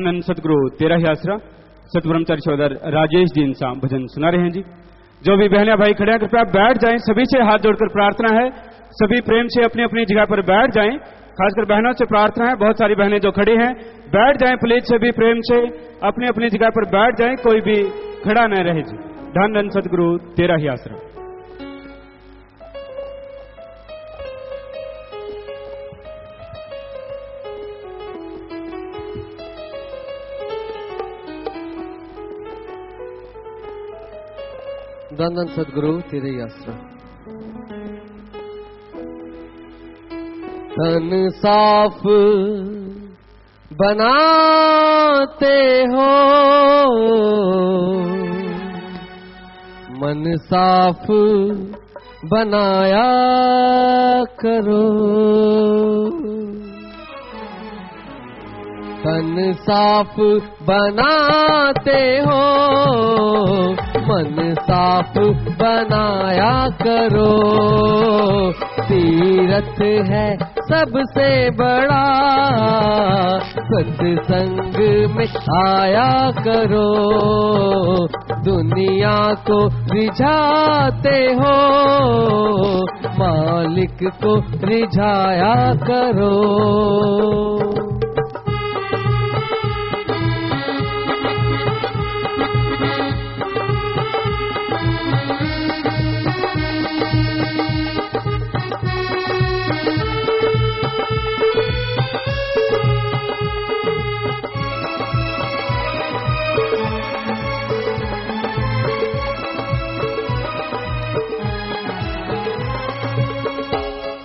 धन सतगुरु तेरा ही आसरा सतब्रह्मचारी सहोदर राजेश जी इंसान भजन सुना रहे हैं जी। जो भी बहने भाई खड़े हैं कृपया बैठ जाएं, सभी से हाथ जोड़कर प्रार्थना है, सभी प्रेम से अपनी अपनी जगह पर बैठ जाएं। खासकर बहनों से प्रार्थना है, बहुत सारी बहनें जो खड़ी हैं बैठ जाएं प्लीज, सभी प्रेम से अपनी अपनी जगह पर बैठ जाएं, कोई भी खड़ा न रहे जी। धन धन सतगुरु तेरा ही आसरा। धन धन सतगुरु तेरे ही आसरा। तन साफ बनाते हो, मन साफ बनाया करो। तन साफ बनाते हो, मन साफ बनाया करो। तीरथ है सबसे बड़ा, सत्संग में आया करो। दुनिया को रिझाते हो, मालिक को रिझाया करो।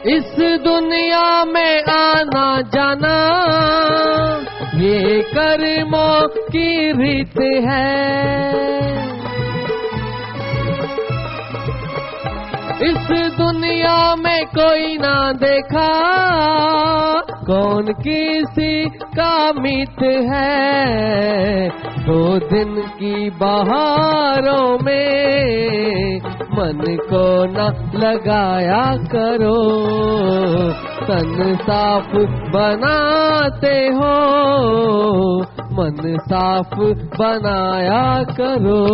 इस दुनिया में आना जाना ये कर्मों की रीत है। इस दुनिया में कोई ना देखा कौन किसी का मित है। 2 दिन की बहारों में मन को न लगाया करो। तन साफ बनाते हो, मन साफ बनाया करो।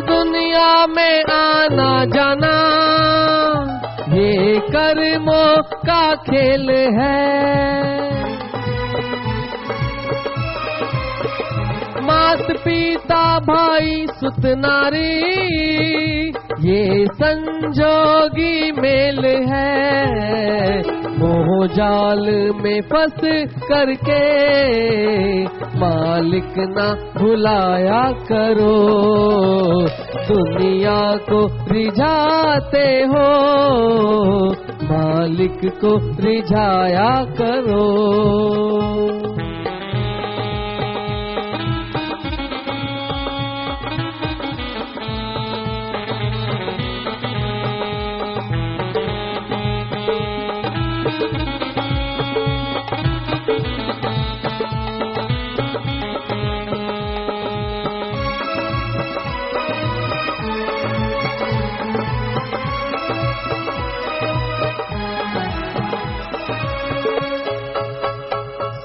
दुनिया में आना जाना ये कर्मों का खेल है। मात पिता भाई सुत नारी ये संजोगी मेल है। मोह जाल में फंस करके मालिक ना भुलाया करो। दुनिया को रिझाते हो, मालिक को रिझाया करो।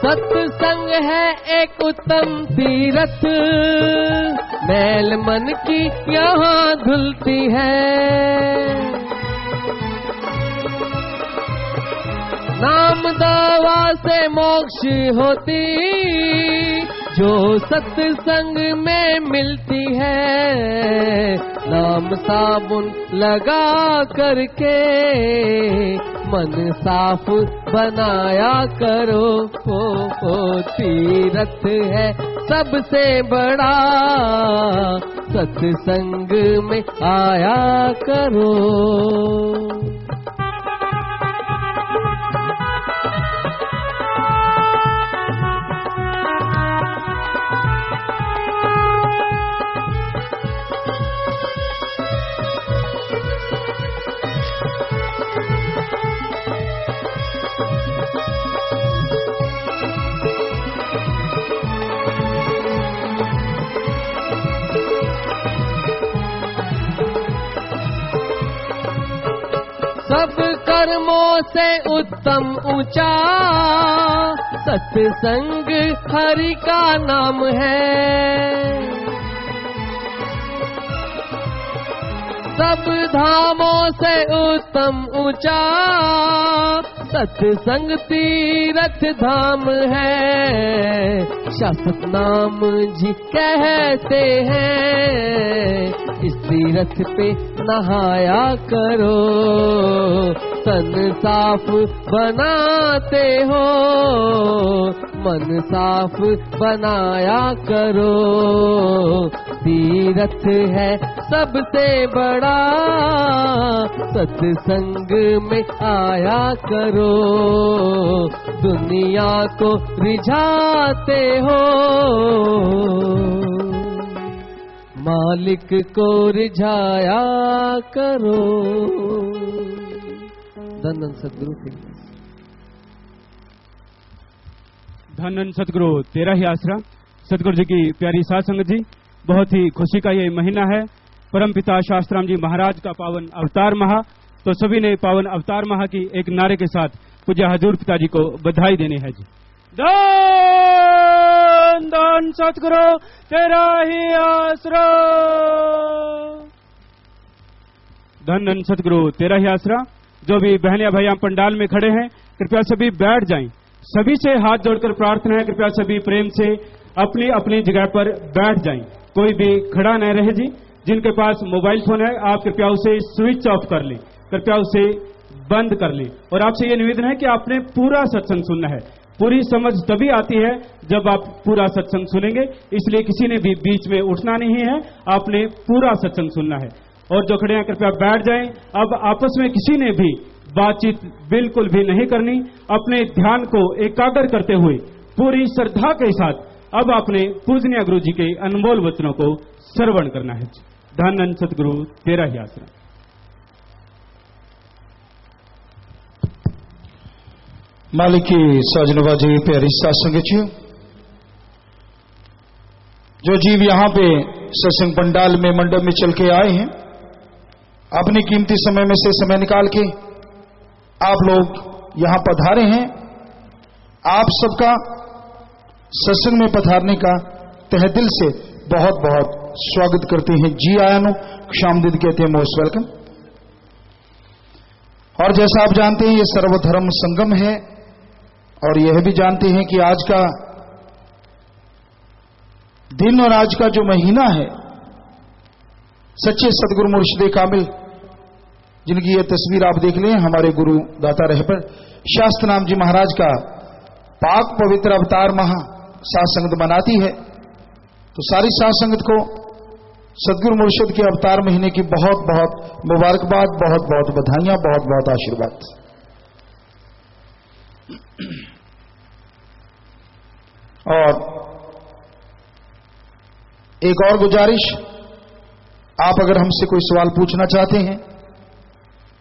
सत्संग है एक उत्तम तीरथ, मैल मन की यहाँ धुलती है। नाम दवा से मोक्ष होती जो सत्संग में मिलती है। नाम साबुन लगा करके मन साफ बनाया करो। तीरथ है सबसे बड़ा, सत्संग में आया करो। धर्मों से उत्तम ऊंचा सत्संग हरि का नाम है। सब धामों से उत्तम ऊंचा सत्संग तीरथ धाम है। शाश्वत नाम जी कहते हैं, इस तीरथ पे नहाया करो, तन साफ बनाते हो, मन साफ बनाया करो। तीरथ है सबसे बड़ा, सत्संग में आया करो, दुनिया को रिझाते हो, मालिक को रिझाया करो। धन धन सदगुरु के धन सतगुरु तेरा ही आसरा। सतगुरु जी की प्यारी साध संगत जी, बहुत ही खुशी का ये महीना है। परमपिता शास्त्राम जी महाराज का पावन अवतार महा, तो सभी ने पावन अवतार महा की एक नारे के साथ पूज्य हजूर पिताजी को बधाई देनी है जी। धन धन सतगुरु तेरा ही आसरा। धन धन सतगुरु तेरा ही आसरा। जो भी बहन या भैया पंडाल में खड़े हैं, कृपया सभी बैठ जाएं। सभी से हाथ जोड़कर प्रार्थना है, कृपया सभी प्रेम से अपनी अपनी जगह पर बैठ जाएं। कोई भी खड़ा न रहे जी। जिनके पास मोबाइल फोन है, आप कृपया उसे स्विच ऑफ कर लें, कृपया उसे बंद कर लें। और आपसे ये निवेदन है कि आपने पूरा सत्संग सुनना है। पूरी समझ तभी आती है जब आप पूरा सत्संग सुनेंगे, इसलिए किसी ने भी बीच में उठना नहीं है, आपने पूरा सत्संग सुनना है। और जो खड़े हैं कृपया बैठ जाएं। अब आपस में किसी ने भी बातचीत बिल्कुल भी नहीं करनी। अपने ध्यान को एकाग्र करते हुए पूरी श्रद्धा के साथ अब आपने पूजनीय गुरु जी के अनमोल वचनों को श्रवण करना है। धन सतगुरु तेरा ही आसरा। मालिक की साजनबाजी प्यारी साध संगत जी, जो जीव यहां पे सत्संग पंडाल में मंडप में चल के आए हैं, अपने कीमती समय में से समय निकाल के आप लोग यहां पधारे हैं। आप सबका सत्संग में पधारने का तहे दिल से बहुत बहुत स्वागत करते हैं। जी आया नो शामदिद कहते हैं, मोस्ट वेलकम। और जैसा आप जानते हैं, ये सर्वधर्म संगम है, और यह भी जानते हैं कि आज का दिन और आज का जो महीना है, सच्चे सदगुरु मुर्शिद कामिल, जिनकी ये तस्वीर आप देख लें, हमारे गुरु दाता रहबर शास्त्र नाम जी महाराज का पाक पवित्र अवतार महा साध संगत मनाती है। तो सारी साध संगत को सदगुरु मुर्शिद के अवतार महीने की बहुत बहुत मुबारकबाद, बहुत बहुत बधाइयां, बहुत बहुत आशीर्वाद। और एक और गुजारिश, आप अगर हमसे कोई सवाल पूछना चाहते हैं,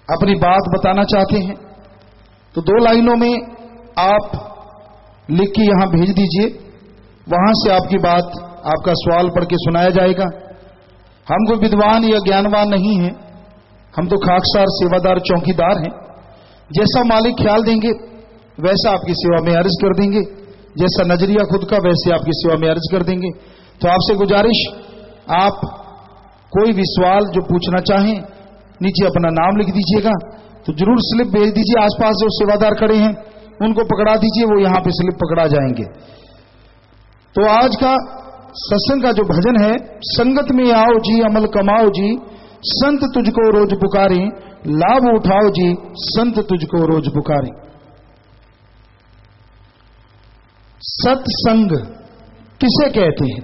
अपनी बात बताना चाहते हैं, तो 2 लाइनों में आप लिख के यहां भेज दीजिए। वहां से आपकी बात, आपका सवाल पढ़ के सुनाया जाएगा। हम कोई विद्वान या ज्ञानवान नहीं हैं, हम तो खाकसार सेवादार चौकीदार हैं। जैसा मालिक ख्याल देंगे वैसा आपकी सेवा में अर्ज कर देंगे, जैसा नजरिया खुद का वैसे आपकी सेवा में अर्ज कर देंगे। तो आपसे गुजारिश, आप कोई भी सवाल जो पूछना चाहें, नीचे अपना नाम लिख दीजिएगा। तो जरूर स्लिप भेज दीजिए। आसपास जो सेवादार खड़े हैं उनको पकड़ा दीजिए, वो यहां पे स्लिप पकड़ा जाएंगे। तो आज का सत्संग का जो भजन है, संगत में आओ जी अमल कमाओ जी, संत तुझको रोज पुकारें, लाभ उठाओ जी संत तुझको रोज पुकारें। सत्संग किसे कहते हैं?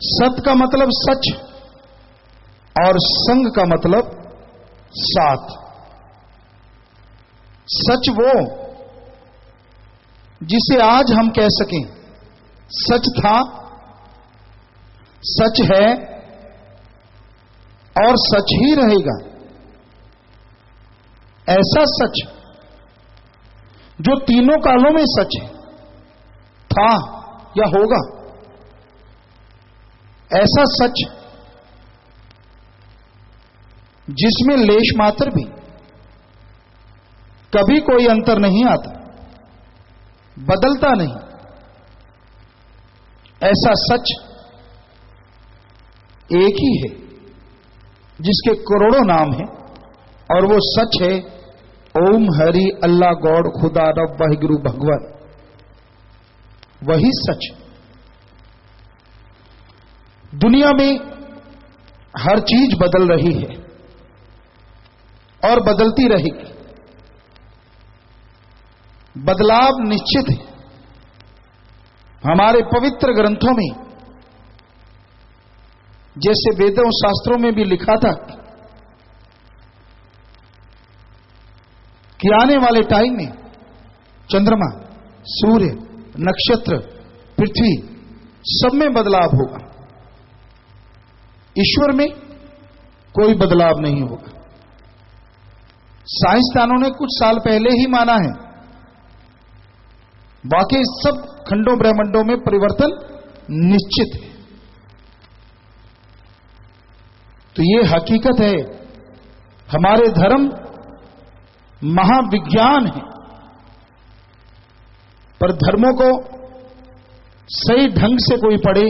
सत का मतलब सच और संग का मतलब साथ। सच वो जिसे आज हम कह सकें सच था, सच है और सच ही रहेगा। ऐसा सच जो तीनों कालों में सच है, था या होगा। ऐसा सच जिसमें लेश मात्र भी कभी कोई अंतर नहीं आता, बदलता नहीं। ऐसा सच एक ही है जिसके करोड़ों नाम हैं, और वो सच है ओम हरि अल्लाह गॉड खुदा रब वाहिगुरु भगवान। वही सच। दुनिया में हर चीज बदल रही है और बदलती रहेगी। बदलाव निश्चित है। हमारे पवित्र ग्रंथों में, जैसे वेदों शास्त्रों में भी लिखा था कि आने वाले टाइम में चंद्रमा, सूर्य, नक्षत्र, पृथ्वी सब में बदलाव होगा। ईश्वर में कोई बदलाव नहीं होगा। साइंसदानों ने कुछ साल पहले ही माना है, बाकी सब खंडों ब्रह्मांडों में परिवर्तन निश्चित है। तो ये हकीकत है। हमारे धर्म महाविज्ञान है, पर धर्मों को सही ढंग से कोई पढ़े,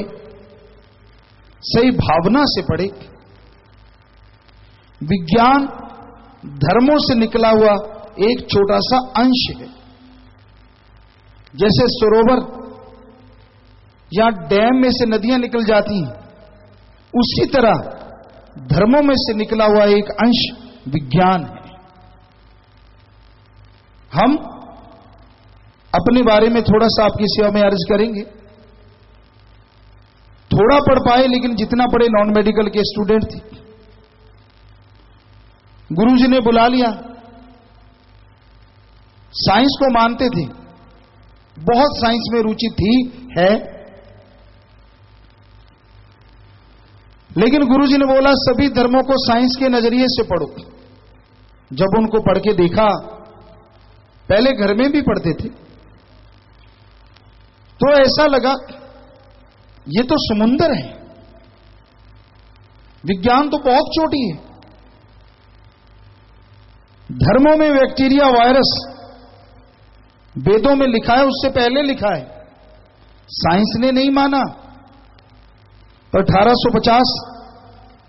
सही भावना से पढ़े। विज्ञान धर्मों से निकला हुआ एक छोटा सा अंश है। जैसे सरोवर या डैम में से नदियां निकल जाती हैं, उसी तरह धर्मों में से निकला हुआ एक अंश विज्ञान है। हम अपने बारे में थोड़ा सा आपकी सेवा में अर्ज करेंगे। थोड़ा पढ़ पाए, लेकिन जितना पढ़े नॉन मेडिकल के स्टूडेंट थे। गुरुजी ने बुला लिया। साइंस को मानते थे, बहुत साइंस में रुचि थी, है, लेकिन गुरुजी ने बोला सभी धर्मों को साइंस के नजरिए से पढ़ो। जब उनको पढ़ के देखा, पहले घर में भी पढ़ते थे, तो ऐसा लगा ये तो समुंदर है, विज्ञान तो बहुत छोटी है। धर्मों में बैक्टीरिया, वायरस वेदों में लिखा है, उससे पहले लिखा है, साइंस ने नहीं माना। पर 1850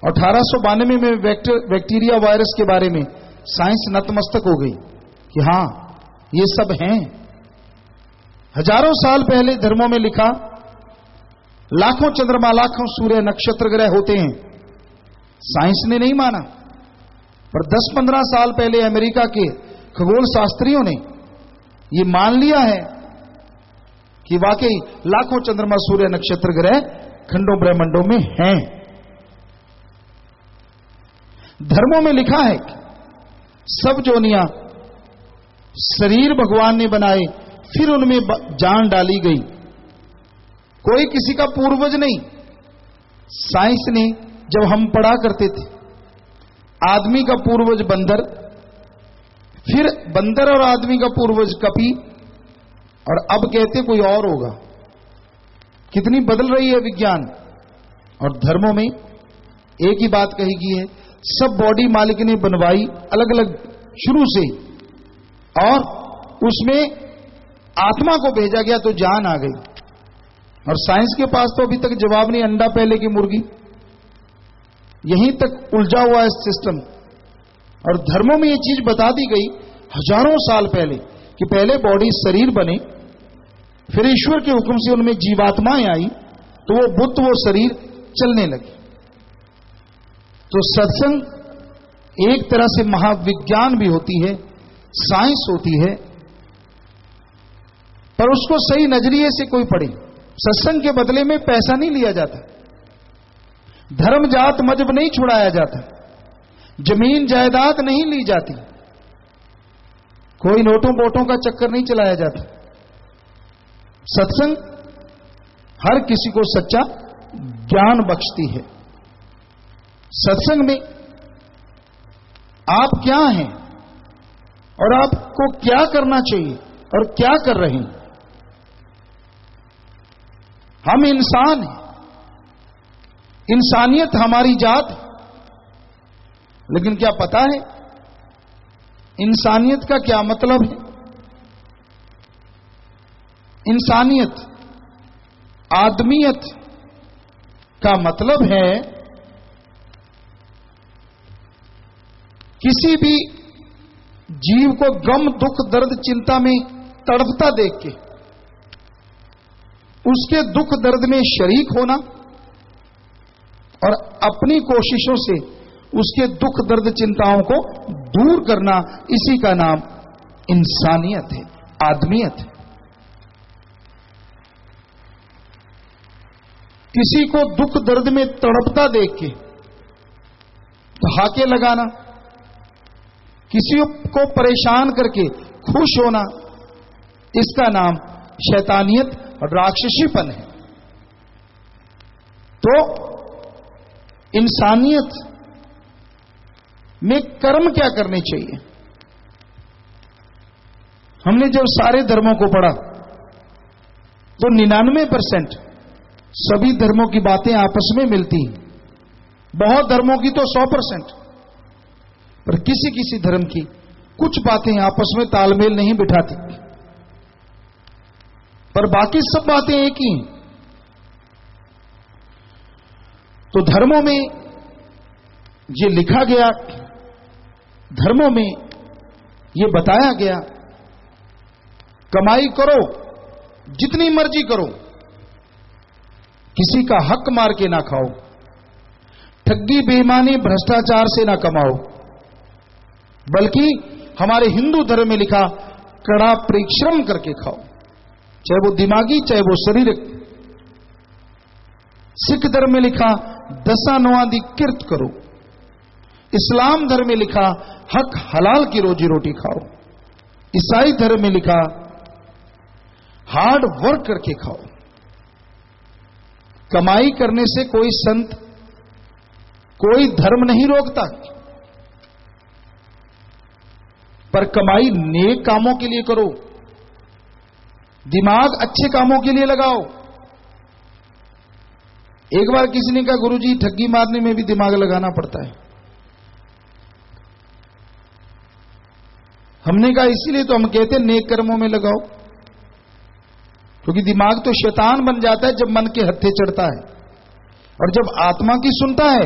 और 1892 में बैक्टीरिया वायरस के बारे में साइंस नतमस्तक हो गई कि हां ये सब हैं। हजारों साल पहले धर्मों में लिखा, लाखों चंद्रमा, लाखों सूर्य, नक्षत्र ग्रह होते हैं, साइंस ने नहीं माना। पर 10-15 साल पहले अमेरिका के खगोल शास्त्रियों ने यह मान लिया है कि वाकई लाखों चंद्रमा, सूर्य, नक्षत्र ग्रह खंडों ब्रह्मांडों में हैं। धर्मों में लिखा है सब जोनियां शरीर भगवान ने बनाए, फिर उनमें जान डाली गई। कोई किसी का पूर्वज नहीं। साइंस ने, जब हम पढ़ा करते थे, आदमी का पूर्वज बंदर, फिर बंदर और आदमी का पूर्वज कपी, और अब कहते कोई और होगा। कितनी बदल रही है विज्ञान। और धर्मों में एक ही बात कही गई है, सब बॉडी मालिक ने बनवाई अलग अलग शुरू से, और उसमें आत्मा को भेजा गया तो जान आ गई। और साइंस के पास तो अभी तक जवाब नहीं, अंडा पहले की मुर्गी, यहीं तक उलझा हुआ है सिस्टम। और धर्मों में यह चीज बता दी गई हजारों साल पहले कि पहले बॉडी शरीर बने, फिर ईश्वर के हुक्म से उनमें जीवात्माएं आई, तो वो बुद्ध, वो शरीर चलने लगे। तो सत्संग एक तरह से महाविज्ञान भी होती है, साइंस होती है, पर उसको सही नजरिए से कोई पढ़े। सत्संग के बदले में पैसा नहीं लिया जाता, धर्म जात मजहब नहीं छुड़ाया जाता, जमीन जायदाद नहीं ली जाती, कोई नोटों बोटों का चक्कर नहीं चलाया जाता। सत्संग हर किसी को सच्चा ज्ञान बख्शती है। सत्संग में आप क्या हैं और आपको क्या करना चाहिए और क्या कर रहे हैं। हम इंसान हैं, इंसानियत हमारी जात, लेकिन क्या पता है इंसानियत का क्या मतलब है? इंसानियत, आदमियत का मतलब है किसी भी जीव को गम, दुख, दर्द, चिंता में तड़पता देख के उसके दुख दर्द में शरीक होना और अपनी कोशिशों से उसके दुख दर्द चिंताओं को दूर करना, इसी का नाम इंसानियत है, आदमियत है। किसी को दुख दर्द में तड़पता देख के हाके लगाना, किसी को परेशान करके खुश होना, इसका नाम शैतानियत और राक्षसीपन है। तो इंसानियत में कर्म क्या करने चाहिए? हमने जब सारे धर्मों को पढ़ा तो 99% सभी धर्मों की बातें आपस में मिलती हैं, बहुत धर्मों की तो 100%, पर किसी किसी धर्म की कुछ बातें आपस में तालमेल नहीं बिठाती, पर बाकी सब बातें एक ही हैं। तो धर्मों में ये लिखा गया, धर्मों में ये बताया गया, कमाई करो जितनी मर्जी करो, किसी का हक मार के ना खाओ, ठगी बेईमानी भ्रष्टाचार से ना कमाओ, बल्कि हमारे हिंदू धर्म में लिखा कड़ा परिश्रम करके खाओ, चाहे वो दिमागी चाहे वो शारीरिक। सिख धर्म में लिखा दसा नौआदि किर्त करो, इस्लाम धर्म में लिखा हक हलाल की रोजी रोटी खाओ, ईसाई धर्म में लिखा हार्ड वर्क करके खाओ। कमाई करने से कोई संत, कोई धर्म नहीं रोकता, पर कमाई नेक कामों के लिए करो, दिमाग अच्छे कामों के लिए लगाओ। एक बार किसी ने कहा गुरुजी ठगी मारने में भी दिमाग लगाना पड़ता है। हमने कहा इसीलिए तो हम कहते हैं नेक कर्मों में लगाओ, क्योंकि दिमाग तो शैतान बन जाता है जब मन के हत्थे चढ़ता है, और जब आत्मा की सुनता है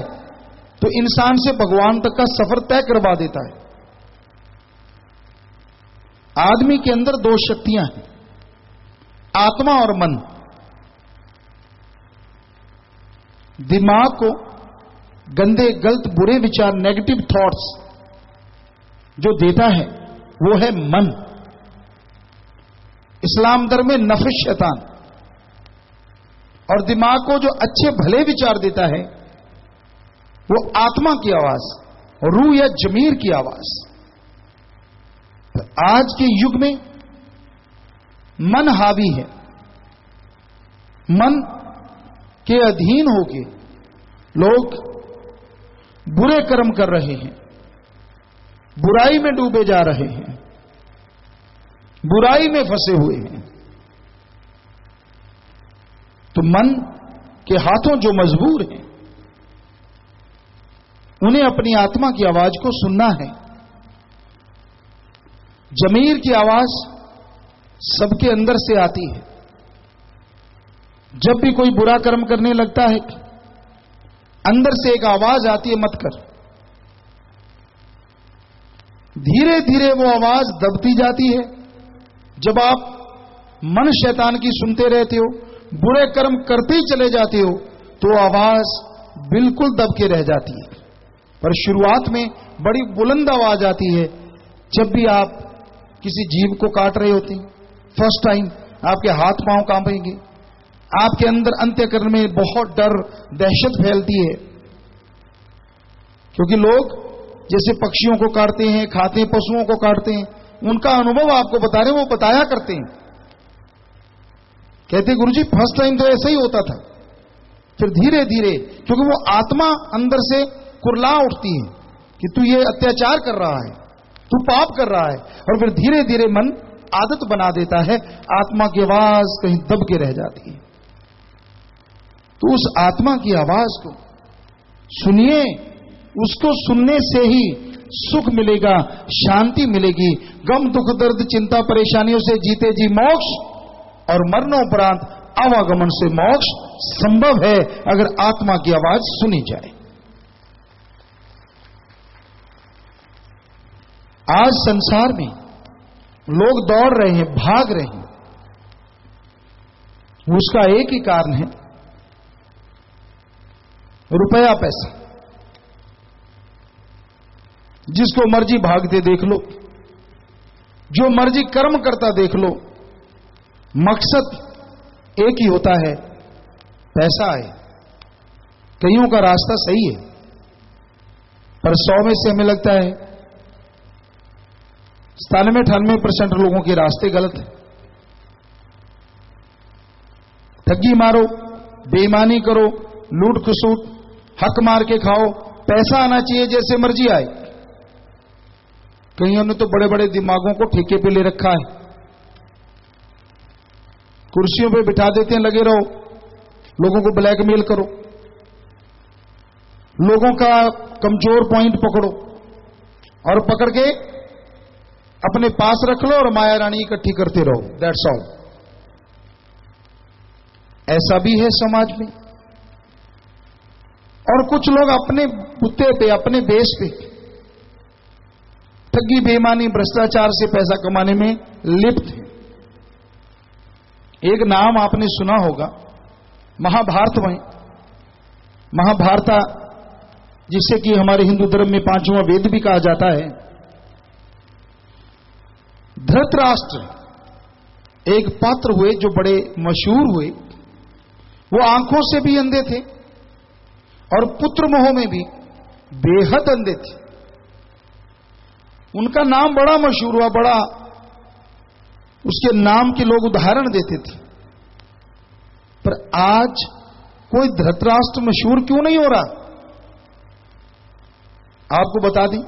तो इंसान से भगवान तक का सफर तय करवा देता है। आदमी के अंदर दो शक्तियां हैं, आत्मा और मन। दिमाग को गंदे गलत बुरे विचार, नेगेटिव थॉट्स जो देता है वो है मन। इस्लाम धर्म में नफ्स शैतान, और दिमाग को जो अच्छे भले विचार देता है वो आत्मा की आवाज, रूह या जमीर की आवाज। तो आज के युग में मन हावी है, मन के अधीन होके लोग बुरे कर्म कर रहे हैं, बुराई में डूबे जा रहे हैं, बुराई में फंसे हुए हैं। तो मन के हाथों जो मजबूर हैं उन्हें अपनी आत्मा की आवाज को सुनना है। जमीर की आवाज सबके अंदर से आती है। जब भी कोई बुरा कर्म करने लगता है अंदर से एक आवाज आती है, मत कर। धीरे धीरे वो आवाज दबती जाती है। जब आप मन शैतान की सुनते रहते हो, बुरे कर्म करते ही चले जाते हो, तो आवाज बिल्कुल दब के रह जाती है। पर शुरुआत में बड़ी बुलंद आवाज आती है। जब भी आप किसी जीव को काट रहे होते हैं, फर्स्ट टाइम आपके हाथ पांव कांपेंगे, आपके अंदर अंत्यकरण में बहुत डर दहशत फैलती है, क्योंकि लोग जैसे पक्षियों को काटते हैं, खाते हैं, पशुओं को काटते हैं, उनका अनुभव आपको बता रहे, वो बताया करते हैं। कहते गुरुजी फर्स्ट टाइम तो ऐसा ही होता था, फिर धीरे धीरे, क्योंकि वो आत्मा अंदर से कुरला उठती है कि तू ये अत्याचार कर रहा है, तू पाप कर रहा है, और फिर धीरे धीरे मन आदत बना देता है, आत्मा की आवाज कहीं दब के रह जाती है। तो उस आत्मा की आवाज को सुनिए, उसको सुनने से ही सुख मिलेगा, शांति मिलेगी। गम दुख दर्द चिंता परेशानियों से जीते जी मोक्ष और मरणोपरांत आवागमन से मोक्ष संभव है अगर आत्मा की आवाज सुनी जाए। आज संसार में लोग दौड़ रहे हैं, भाग रहे हैं, उसका एक ही कारण है, रुपया पैसा। जिसको मर्जी भागते देख लो, जो मर्जी कर्म करता देख लो, मकसद एक ही होता है, पैसा आए। कईयों का रास्ता सही है, पर 100 में से हमें लगता है 97-98% लोगों के रास्ते गलत है। ठगी मारो, बेईमानी करो, लूट खसूट, हक मार के खाओ, पैसा आना चाहिए जैसे मर्जी आए। कईयों ने तो बड़े बड़े दिमागों को ठेके पे ले रखा है, कुर्सियों पे बिठा देते हैं, लगे रहो, लोगों को ब्लैकमेल करो, लोगों का कमजोर पॉइंट पकड़ो और पकड़ के अपने पास रख लो और माया रानी इकट्ठी करते रहो। That's all. ऐसा भी है समाज में। और कुछ लोग अपने बुत्ते पे, अपने बेस पे ठगी बेईमानी भ्रष्टाचार से पैसा कमाने में लिप्त है। एक नाम आपने सुना होगा, महाभारत में, महाभारता जिसे कि हमारे हिंदू धर्म में 5वां वेद भी कहा जाता है। धृतराष्ट्र एक पात्र हुए जो बड़े मशहूर हुए। वो आंखों से भी अंधे थे और पुत्र मोह में भी बेहद अंधे थे। उनका नाम बड़ा मशहूर हुआ, बड़ा उसके नाम के लोग उदाहरण देते थे। पर आज कोई धृतराष्ट्र मशहूर क्यों नहीं हो रहा? आपको बता दें,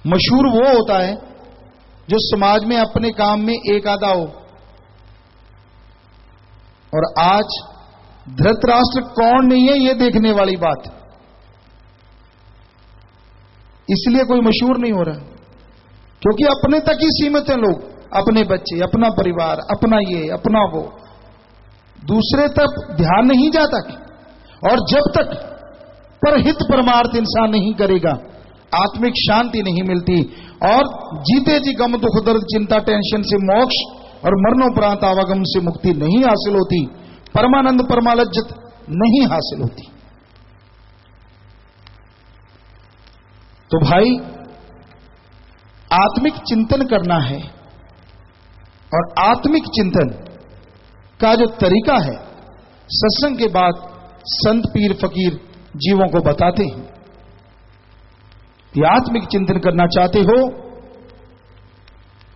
मशहूर वो होता है जो समाज में अपने काम में एक आधा हो। और आज धृतराष्ट्र कौन नहीं है ये देखने वाली बात, इसलिए कोई मशहूर नहीं हो रहा, क्योंकि अपने तक ही सीमित हैं लोग। अपने बच्चे, अपना परिवार, अपना ये, अपना वो, दूसरे तक ध्यान नहीं जाता। और जब तक परहित परमार्थ इंसान नहीं करेगा, आत्मिक शांति नहीं मिलती और जीते जी गम दुख दर्द चिंता टेंशन से मोक्ष और मरणोपरांत आवागम से मुक्ति नहीं हासिल होती, परमानंद परमालज्जत नहीं हासिल होती। तो भाई, आत्मिक चिंतन करना है और आत्मिक चिंतन का जो तरीका है, सत्संग के बाद संत पीर फकीर जीवों को बताते हैं कि आत्मिक चिंतन करना चाहते हो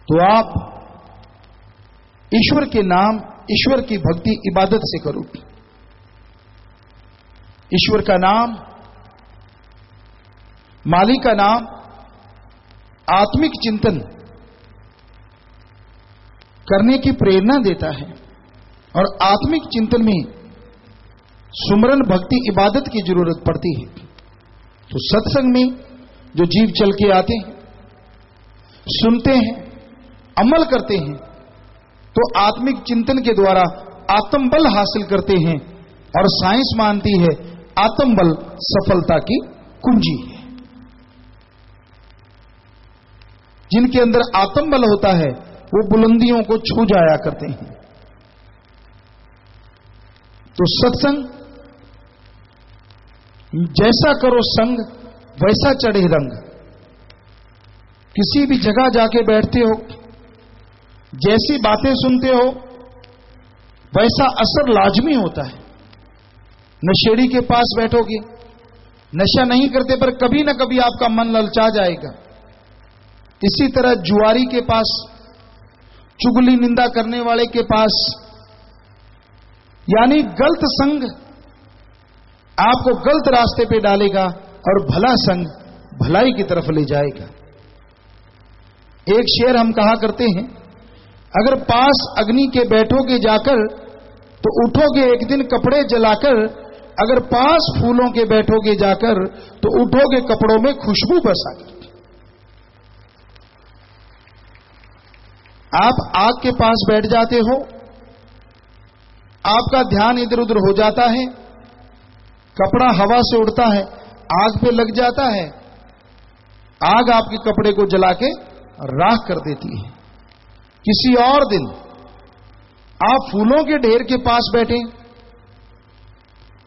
तो आप ईश्वर के नाम, ईश्वर की भक्ति इबादत से करो। ईश्वर का नाम, मालिक का नाम, आत्मिक चिंतन करने की प्रेरणा देता है। और आत्मिक चिंतन में सुमरन भक्ति इबादत की जरूरत पड़ती है। तो सत्संग में जो जीव चल के आते हैं, सुनते हैं, अमल करते हैं, तो आत्मिक चिंतन के द्वारा आत्मबल हासिल करते हैं। और साइंस मानती है आत्मबल सफलता की कुंजी है। जिनके अंदर आत्मबल होता है वो बुलंदियों को छू जाया करते हैं। तो सत्संग, जैसा करो संग वैसा चढ़े रंग। किसी भी जगह जाके बैठते हो, जैसी बातें सुनते हो वैसा असर लाजमी होता है। नशेड़ी के पास बैठोगे, नशा नहीं करते पर कभी ना कभी आपका मन ललचा जाएगा। इसी तरह जुआरी के पास, चुगली निंदा करने वाले के पास, यानी गलत संग आपको गलत रास्ते पे डालेगा और भला संग भलाई की तरफ ले जाएगा। एक शेर हम कहा करते हैं, अगर पास अग्नि के बैठोगे जाकर तो उठोगे एक दिन कपड़े जलाकर, अगर पास फूलों के बैठोगे जाकर तो उठोगे कपड़ों में खुशबू बसाकर। आप आग के पास बैठ जाते हो, आपका ध्यान इधर उधर हो जाता है, कपड़ा हवा से उड़ता है, आग पे लग जाता है, आग आपके कपड़े को जला के राख कर देती है। किसी और दिन आप फूलों के ढेर के पास बैठे,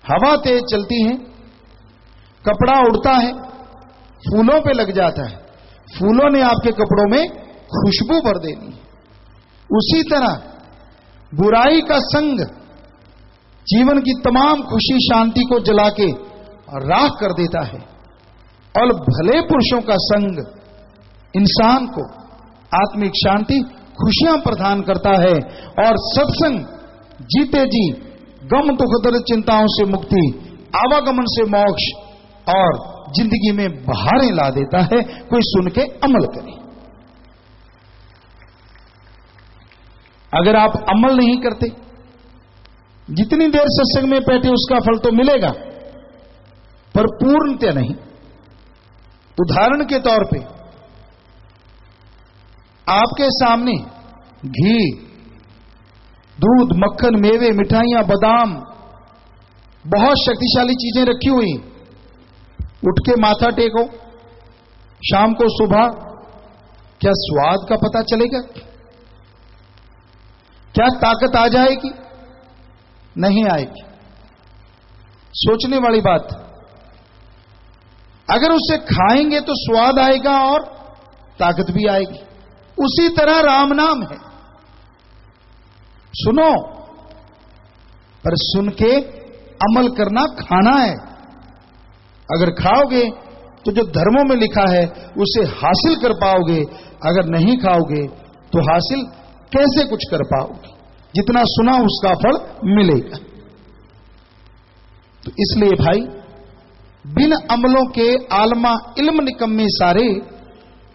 हवा तेज चलती है, कपड़ा उड़ता है, फूलों पे लग जाता है, फूलों ने आपके कपड़ों में खुशबू भर देनी है। उसी तरह बुराई का संग जीवन की तमाम खुशी शांति को जला के राख कर देता है, और भले पुरुषों का संग इंसान को आत्मिक शांति खुशियां प्रदान करता है। और सत्संग जीते जी गम दुख दर्द चिंताओं से मुक्ति, आवागमन से मोक्ष और जिंदगी में बहारें ला देता है। कोई सुन के अमल करे। अगर आप अमल नहीं करते, जितनी देर सत्संग में बैठे उसका फल तो मिलेगा, पर पूर्णतः नहीं। उदाहरण के तौर पे आपके सामने घी, दूध, मक्खन, मेवे, मिठाइयां, बादाम, बहुत शक्तिशाली चीजें रखी हुई, उठ के माथा टेको, शाम को सुबह, क्या स्वाद का पता चलेगा? क्या ताकत आ जाएगी? नहीं आएगी। सोचने वाली बात। अगर उसे खाएंगे तो स्वाद आएगा और ताकत भी आएगी। उसी तरह राम नाम है, सुनो, पर सुन के अमल करना खाना है। अगर खाओगे तो जो धर्मों में लिखा है उसे हासिल कर पाओगे, अगर नहीं खाओगे तो हासिल कैसे कुछ कर पाओगे? जितना सुना उसका फल मिलेगा। तो इसलिए भाई, बिन अमलों के आलमा इल्म निकम्मे सारे,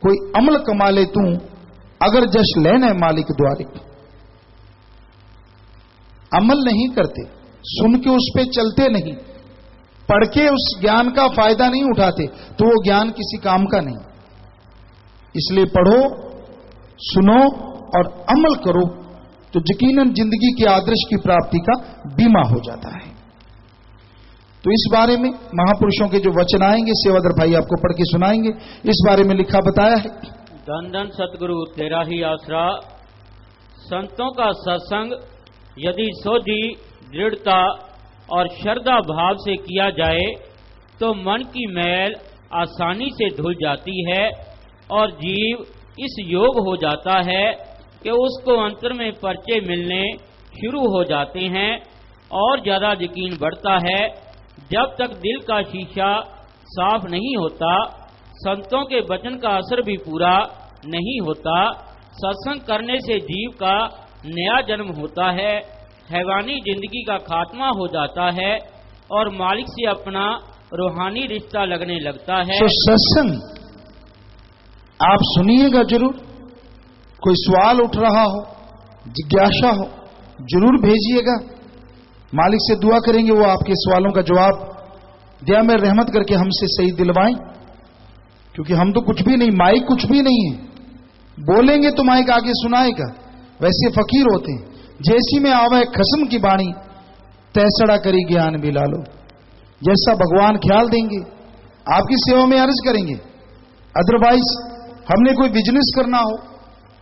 कोई अमल कमा ले तू अगर जश लेने मालिक द्वारे। अमल नहीं करते, सुन के उस पे चलते नहीं, पढ़ के उस ज्ञान का फायदा नहीं उठाते, तो वो ज्ञान किसी काम का नहीं। इसलिए पढ़ो, सुनो और अमल करो, तो यकीनन जिंदगी के आदर्श की प्राप्ति का बीमा हो जाता है। तो इस बारे में महापुरुषों के जो वचन आएंगे, सेवादर भाई आपको पढ़ के सुनाएंगे। इस बारे में लिखा बताया है। धन धन सतगुरु तेरा ही आसरा, संतों का सत्संग यदि सोझी, दृढ़ता और श्रद्धा भाव से किया जाए तो मन की मैल आसानी से धुल जाती है और जीव इस योग हो जाता है कि उसको अंतर में पर्चे मिलने शुरू हो जाते हैं और ज्यादा यकीन बढ़ता है। जब तक दिल का शीशा साफ नहीं होता, संतों के वचन का असर भी पूरा नहीं होता। सत्संग करने से जीव का नया जन्म होता है, हैवानी जिंदगी का खात्मा हो जाता है और मालिक से अपना रूहानी रिश्ता लगने लगता है। तो सत्संग आप सुनिएगा जरूर। कोई सवाल उठ रहा हो, जिज्ञासा हो, जरूर भेजिएगा। मालिक से दुआ करेंगे वो आपके सवालों का जवाब दया में रहमत करके हमसे सही दिलवाएं, क्योंकि हम तो कुछ भी नहीं, माइक कुछ भी नहीं है। बोलेंगे तो माइक आगे सुनाएगा। वैसे फकीर होते हैं, जैसी में आवे खसम की बाणी, तैसड़ा करी ज्ञान भी लालो। जैसा भगवान ख्याल देंगे आपकी सेवा में अर्ज करेंगे। अदरवाइज हमने कोई बिजनेस करना हो,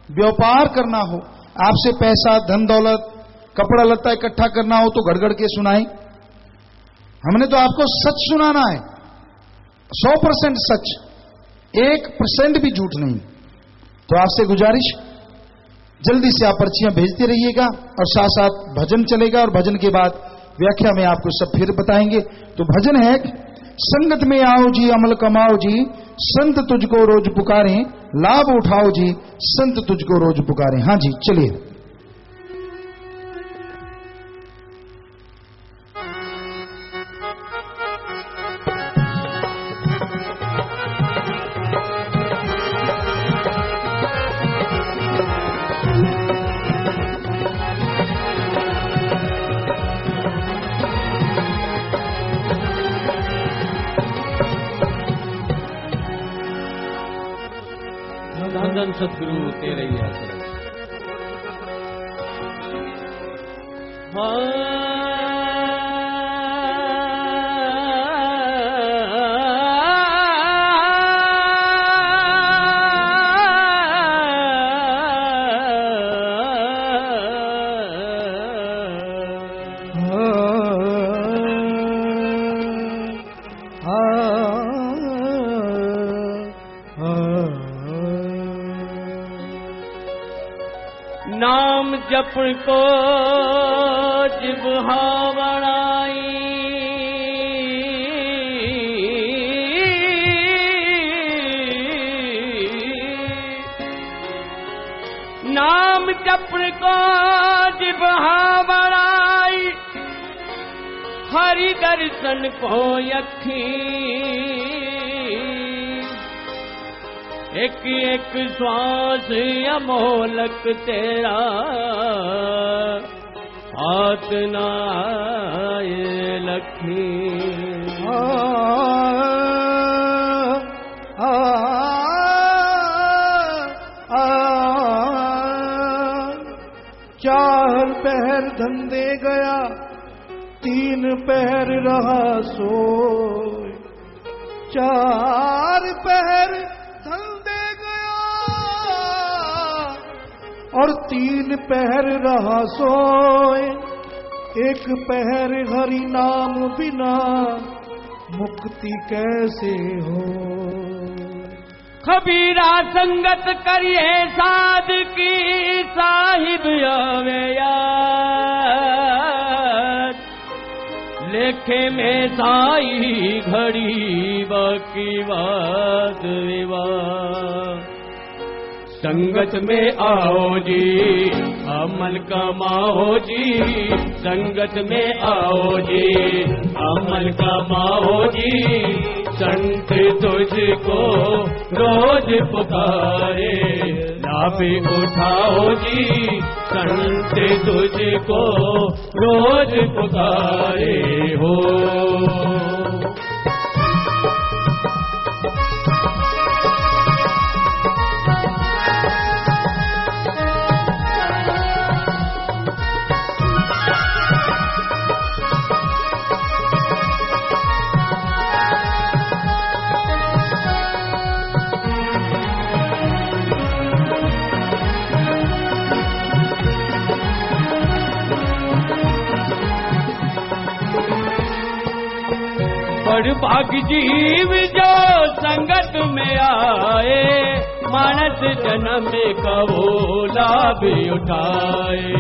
व्यापार करना हो, आपसे पैसा, धन दौलत, कपड़ा लत्ता इकट्ठा करना हो तो गड़गड़ के सुनाएं। हमने तो आपको सच सुनाना है, 100% सच, 1% भी झूठ नहीं। तो आपसे गुजारिश, जल्दी से आप पर्चियां भेजते रहिएगा और साथ साथ भजन चलेगा और भजन के बाद व्याख्या में आपको सब फिर बताएंगे। तो भजन है, संगत में आओ जी अमल कमाओ जी, संत तुझको रोज पुकारें, लाभ उठाओ जी, संत तुझको रोज पुकारें। हाँ जी, चलिए। सतगुरु तेरे ही आसरा। नाम जप को जिब्हा बढ़ाई, नाम जप को जिब्हा बढ़ाई, हरि दर्शन को अखी, एक एक श्वास अमोलक तेरा, हाथ ना आए लखी। चार पहर धंधे गया, तीन पहर रहा सोए, चार पहर धंधे गया और तीन पहर रहा सोए, एक पहर हरि नाम बिना मुक्ति कैसे हो। कबीरा संगत करिए साध की, साहिब आवे याद, लेखे में साई घड़ी बाकी बात विवाद। संगत में आओ जी अमल कमाओ जी, संगत में आओ जी अमल कमाओ जी, संत तुझको रोज पुकारे लाभ उठाओ जी, संत तुझको रोज पुकारे हो। बड़ भाग जीव जो संगत में आए, मानस जन्म का वो लाभ उठाए।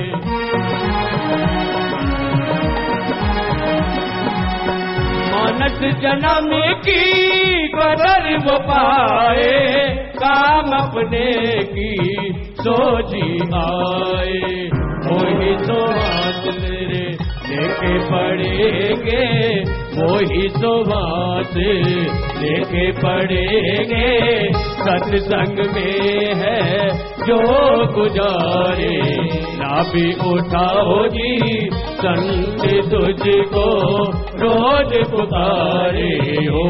मानस जन्म की कदर वो पाए, काम अपने की सोची आए। वही तो हाथ मेरे लेके पड़ेंगे, वही तो बात लेके पड़ेंगे, सत्संग में है जो गुजारे लाभ उठाओ जी, संत तुझको रोज पुकारे हो।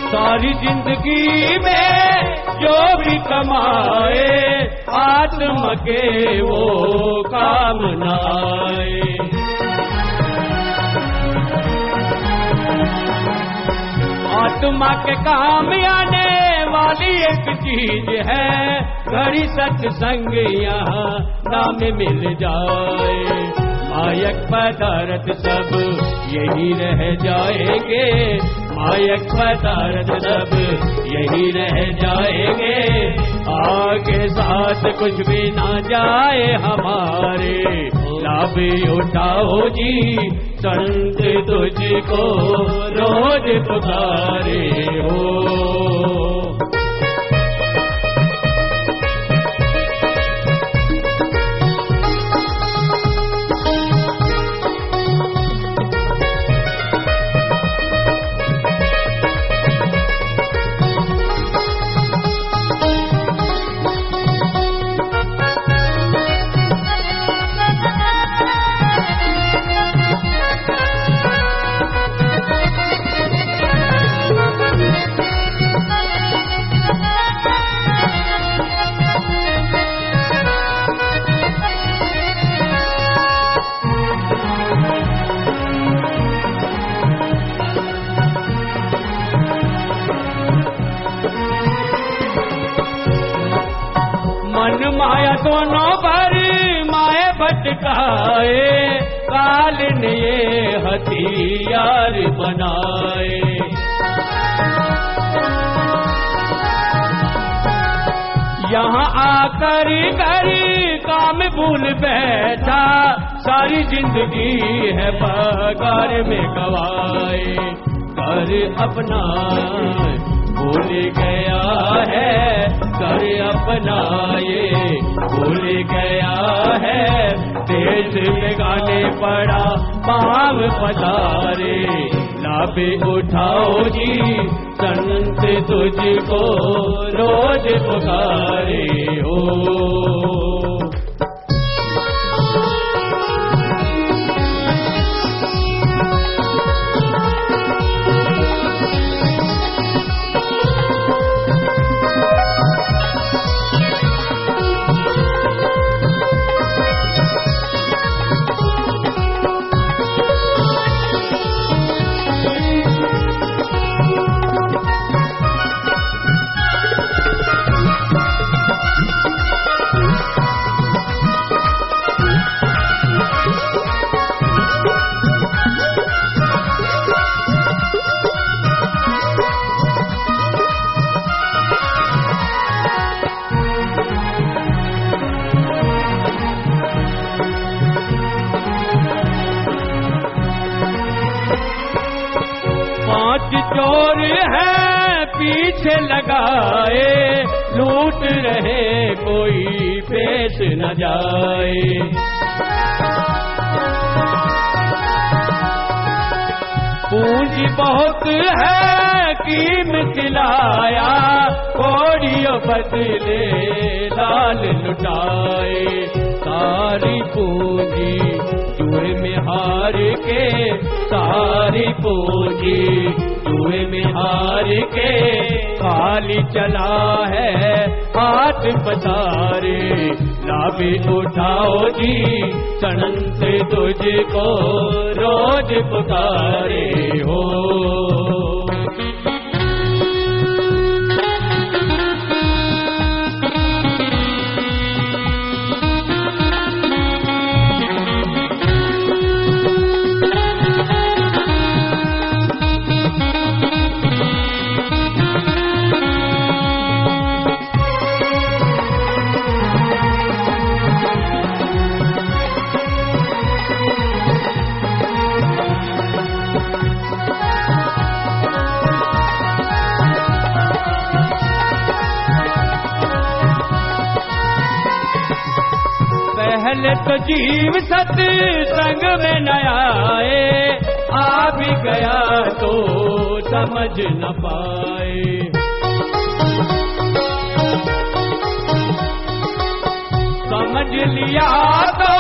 सारी जिंदगी में जो भी कमाए, आत्मा के वो काम न आए। आत्मा के काम आने वाली एक चीज है, घड़ी सत्संग यहाँ नाम मिल जाए। मायक पदार्थ सब यही रह जाएंगे, मायक पदार्थ सब यही रह जाएंगे, आगे साथ कुछ भी ना जाए हमारे। लाभ उठाओ जी संत तुझको रोज पुकारे हो। माया दोनों भरी माए भटकाए, काल ने ये हथियार बनाए। यहाँ आकर करी काम भूल बैठा, सारी जिंदगी है बगार में गवाए। कर अपना भूल गया है, कर अपना ये भूल गया है। देश में गाने पड़ा पाव पधारे, लाभ उठाओ जी संत तुझको रोज पुकारे हो। चोर है पीछे लगाए, लूट रहे कोई पेश न जाए। पूंजी बहुत है कीमत लाया, कोड़ियों बदले लाल लुटाए। सारी पूंजी जुए में हार के, सारी पूंजी जुए में हार के, खाली चला है हाथ पसारे। लाभ उठाओ जी संत तुझको रोज पुकारे हो। पहले तो जीव सत्संग में न आए, आ भी गया तो समझ न पाए। समझ लिया तो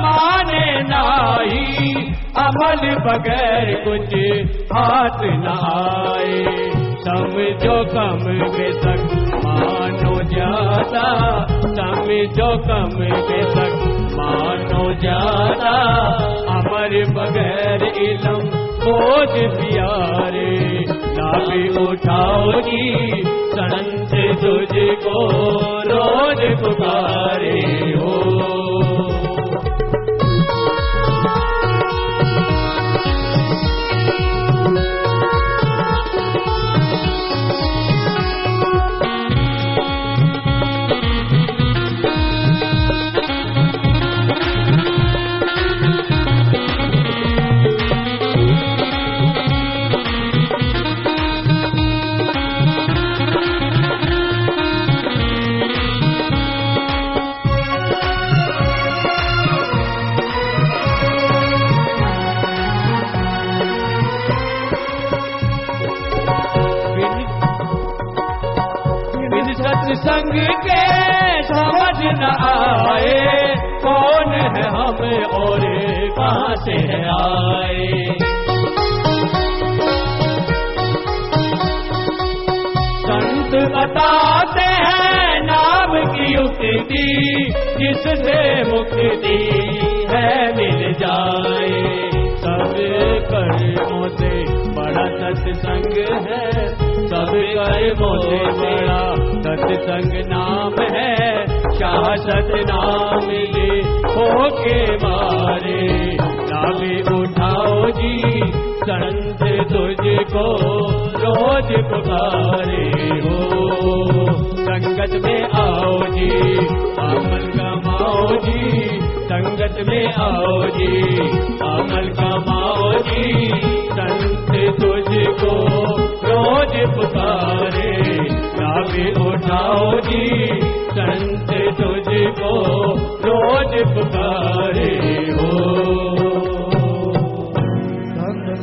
माने नाही, अमल बगैर कुछ हाथ न आए। समझो कम बेशक मानो ज्यादा, समझो कम बेशक मानो ज्यादा। अमर बगैर इलम बोझ प्यारे, लाभ उठाओ जी संत तुझको रोज पुकारे हो। संग के समझ न आए, कौन है हमें और कहां से आए। संत बताते हैं नाम की युक्ति, जिससे मुक्ति है मिल जाए। सब कर्मों से बड़ा सत्संग है, सब कर्मों से बड़ा सत्संग नाम है। शाश्वत नाम ले होके मारे, नावे उठाओ जी संत तुझको रोज पुकारे हो। संगत में आओ जी अमल कमाओ जी, संगत में आओ जी अमल कमाओ जी। संत तुझको रोज पुकारे, नावे उठाओ जी संत तुझको रोज पुकारे हो।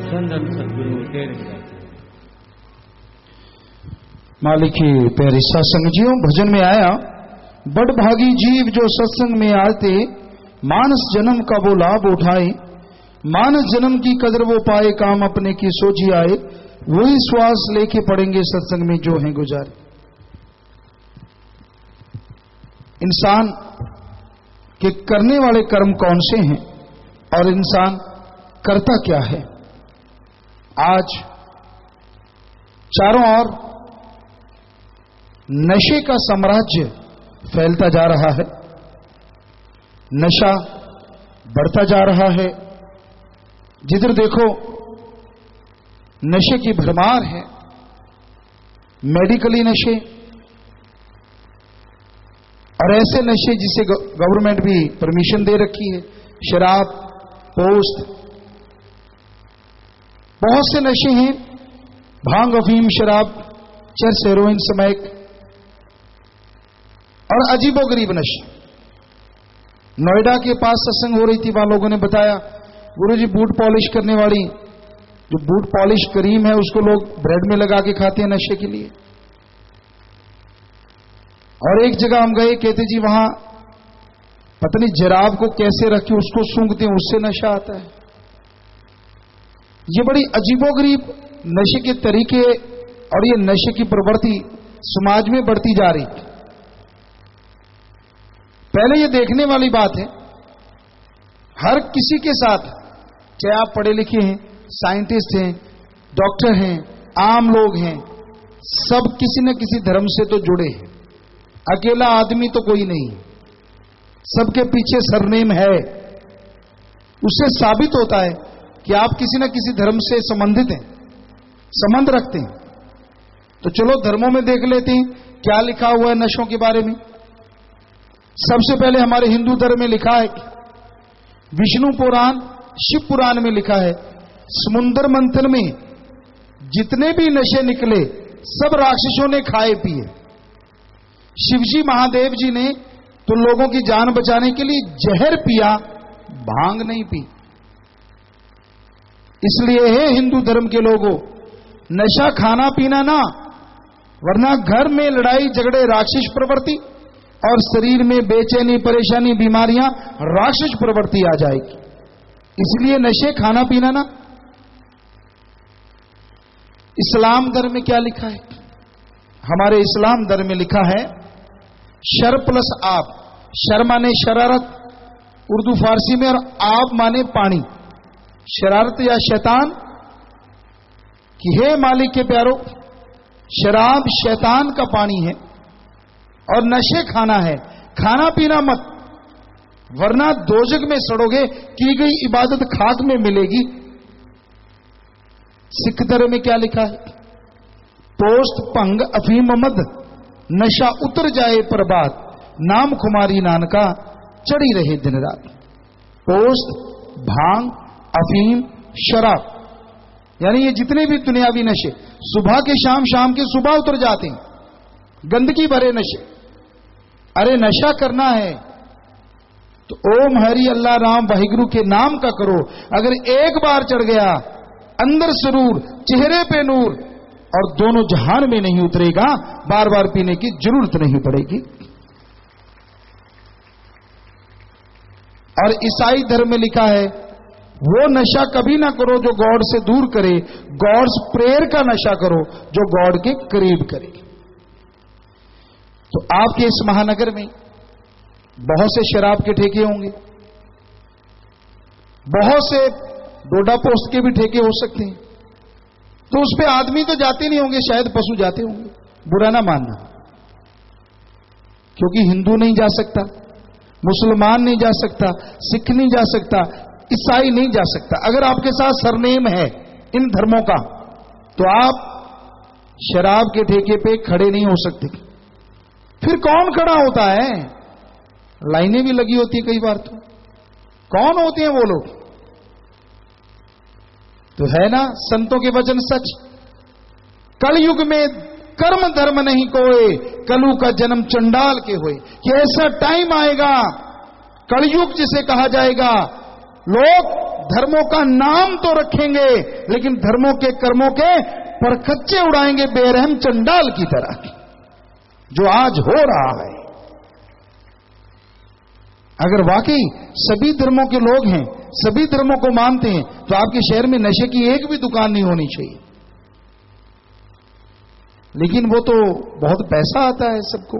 सदगुरु तेरे मालिक की प्यारी सत्संग जियो, भजन में आया बड़ भागी जीव जो सत्संग में आते, मानस जन्म का वो लाभ उठाए। मानस जन्म की कदर वो पाए, काम अपने की सोची आए। वही श्वास लेके पड़ेंगे सत्संग में जो हैं गुजारे। इंसान के करने वाले कर्म कौन से हैं और इंसान करता क्या है। आज चारों ओर नशे का साम्राज्य फैलता जा रहा है, नशा बढ़ता जा रहा है। जिधर देखो नशे की भरमार है, मेडिकली नशे और ऐसे नशे जिसे गवर्नमेंट भी परमिशन दे रखी है, शराब, पोस्ट, बहुत से नशे हैं। भांग, अफीम, शराब, चरस, हेरोइन, स्मैक और अजीबोगरीब नशे। नोएडा के पास सत्संग हो रही थी, वहां लोगों ने बताया गुरुजी बूट पॉलिश करने वाली जो बूट पॉलिश क्रीम है उसको लोग ब्रेड में लगा के खाते हैं नशे के लिए। और एक जगह हम गए, कहते जी वहां पता नहीं जराब को कैसे रखे उसको सूंघते हैं, उससे नशा आता है। ये बड़ी अजीबोगरीब नशे के तरीके और ये नशे की प्रवृत्ति समाज में बढ़ती जा रही है। पहले ये देखने वाली बात है, हर किसी के साथ, चाहे आप पढ़े लिखे हैं, साइंटिस्ट हैं, डॉक्टर हैं, आम लोग हैं, सब किसी न किसी धर्म से तो जुड़े हैं। अकेला आदमी तो कोई नहीं, सबके पीछे सरनेम है। उससे साबित होता है कि आप किसी न किसी धर्म से संबंधित हैं, संबंध रखते हैं। तो चलो धर्मों में देख लेते हैं क्या लिखा हुआ है नशों के बारे में। सबसे पहले हमारे हिंदू धर्म में लिखा है, विष्णु पुराण, शिव पुराण में लिखा है, समुद्र मंथन में जितने भी नशे निकले सब राक्षसों ने खाए पिए। शिवजी महादेव जी ने तो लोगों की जान बचाने के लिए जहर पिया, भांग नहीं पी। इसलिए है हिंदू धर्म के लोगों, नशा खाना पीना ना, वरना घर में लड़ाई झगड़े राक्षस प्रवृत्ति और शरीर में बेचैनी, परेशानी, बीमारियां राक्षस प्रवृत्ति आ जाएगी। इसलिए नशे खाना पीना ना। इस्लाम धर्म में क्या लिखा है? हमारे इस्लाम धर्म में लिखा है शर प्लस आप। शर माने शरारत उर्दू फारसी में, और आप माने पानी। शरारत या शैतान कि हे मालिक के प्यारो, शराब शैतान का पानी है और नशे खाना है, खाना पीना मत, वरना दोजख में सड़ोगे, की गई इबादत खाक में मिलेगी। सिख धर्म में क्या लिखा है? पोस्त, भंग, अफीम, मद, नशा उतर जाए प्रभात, नाम खुमारी नानका चढ़ी रहे दिन रात। पोस्त, भांग, अफीम, शराब, यानी ये जितने भी दुनियावी नशे सुबह के शाम, शाम के सुबह उतर जाते हैं, गंदगी भरे नशे। अरे नशा करना है तो ओम हरि अल्लाह राम वाहिगुरु के नाम का करो। अगर एक बार चढ़ गया, अंदर सरूर, चेहरे पे नूर, और दोनों जहान में नहीं उतरेगा, बार बार पीने की जरूरत नहीं पड़ेगी। और ईसाई धर्म में लिखा है वो नशा कभी ना करो जो गॉड से दूर करे, गॉड्स प्रेयर का नशा करो जो गॉड के करीब करे। तो आपके इस महानगर में बहुत से शराब के ठेके होंगे, बहुत से डोडा पोस्ट के भी ठेके हो सकते हैं, तो उस पे आदमी तो जाते नहीं होंगे, शायद पशु जाते होंगे, बुरा ना मानना। क्योंकि हिंदू नहीं जा सकता, मुसलमान नहीं जा सकता, सिख नहीं जा सकता, ईसाई नहीं जा सकता। अगर आपके साथ सरनेम है इन धर्मों का तो आप शराब के ठेके पे खड़े नहीं हो सकते। फिर कौन खड़ा होता है? लाइनें भी लगी होती है कई बार। तो कौन होते हैं वो लोग? तो है ना संतों के वचन सच, कलयुग में कर्म धर्म नहीं कोए, कलु का जन्म चंडाल के होए। कि ऐसा टाइम आएगा, कलयुग जिसे कहा जाएगा, लोग धर्मों का नाम तो रखेंगे लेकिन धर्मों के कर्मों के परखच्चे उड़ाएंगे बेरहम चंडाल की तरह, जो आज हो रहा है। अगर वाकई सभी धर्मों के लोग हैं, सभी धर्मों को मानते हैं, तो आपके शहर में नशे की एक भी दुकान नहीं होनी चाहिए। लेकिन वो तो बहुत पैसा आता है सबको,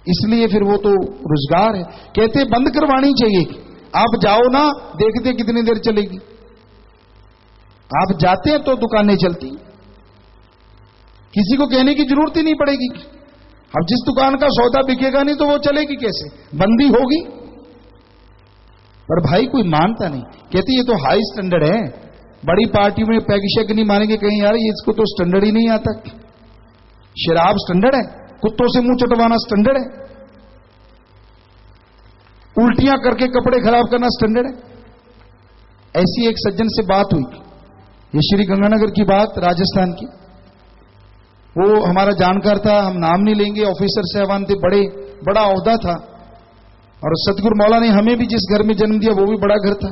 इसलिए फिर वो तो रोजगार है। कहते बंद करवानी चाहिए। आप जाओ ना, देखते कितनी देर चलेगी। आप जाते हैं तो दुकानें चलती, किसी को कहने की जरूरत ही नहीं पड़ेगी। अब जिस दुकान का सौदा बिकेगा नहीं तो वो चलेगी कैसे? बंदी होगी। पर भाई कोई मानता नहीं, कहती ये तो हाई स्टैंडर्ड है, बड़ी पार्टी में पैग शैग नहीं मानेंगे कहीं, यार ये इसको तो स्टैंडर्ड ही नहीं आता। शराब स्टैंडर्ड है, कुत्तों से मुंह चटवाना स्टैंडर्ड है, उल्टियां करके कपड़े खराब करना स्टैंडर्ड है। ऐसी एक सज्जन से बात हुई, ये श्री गंगानगर की बात, राजस्थान की। वो हमारा जानकार था, हम नाम नहीं लेंगे, ऑफिसर साहबान थे, बड़ा ओहदा था। और सतगुरु मौला ने हमें भी जिस घर में जन्म दिया वो भी बड़ा घर था,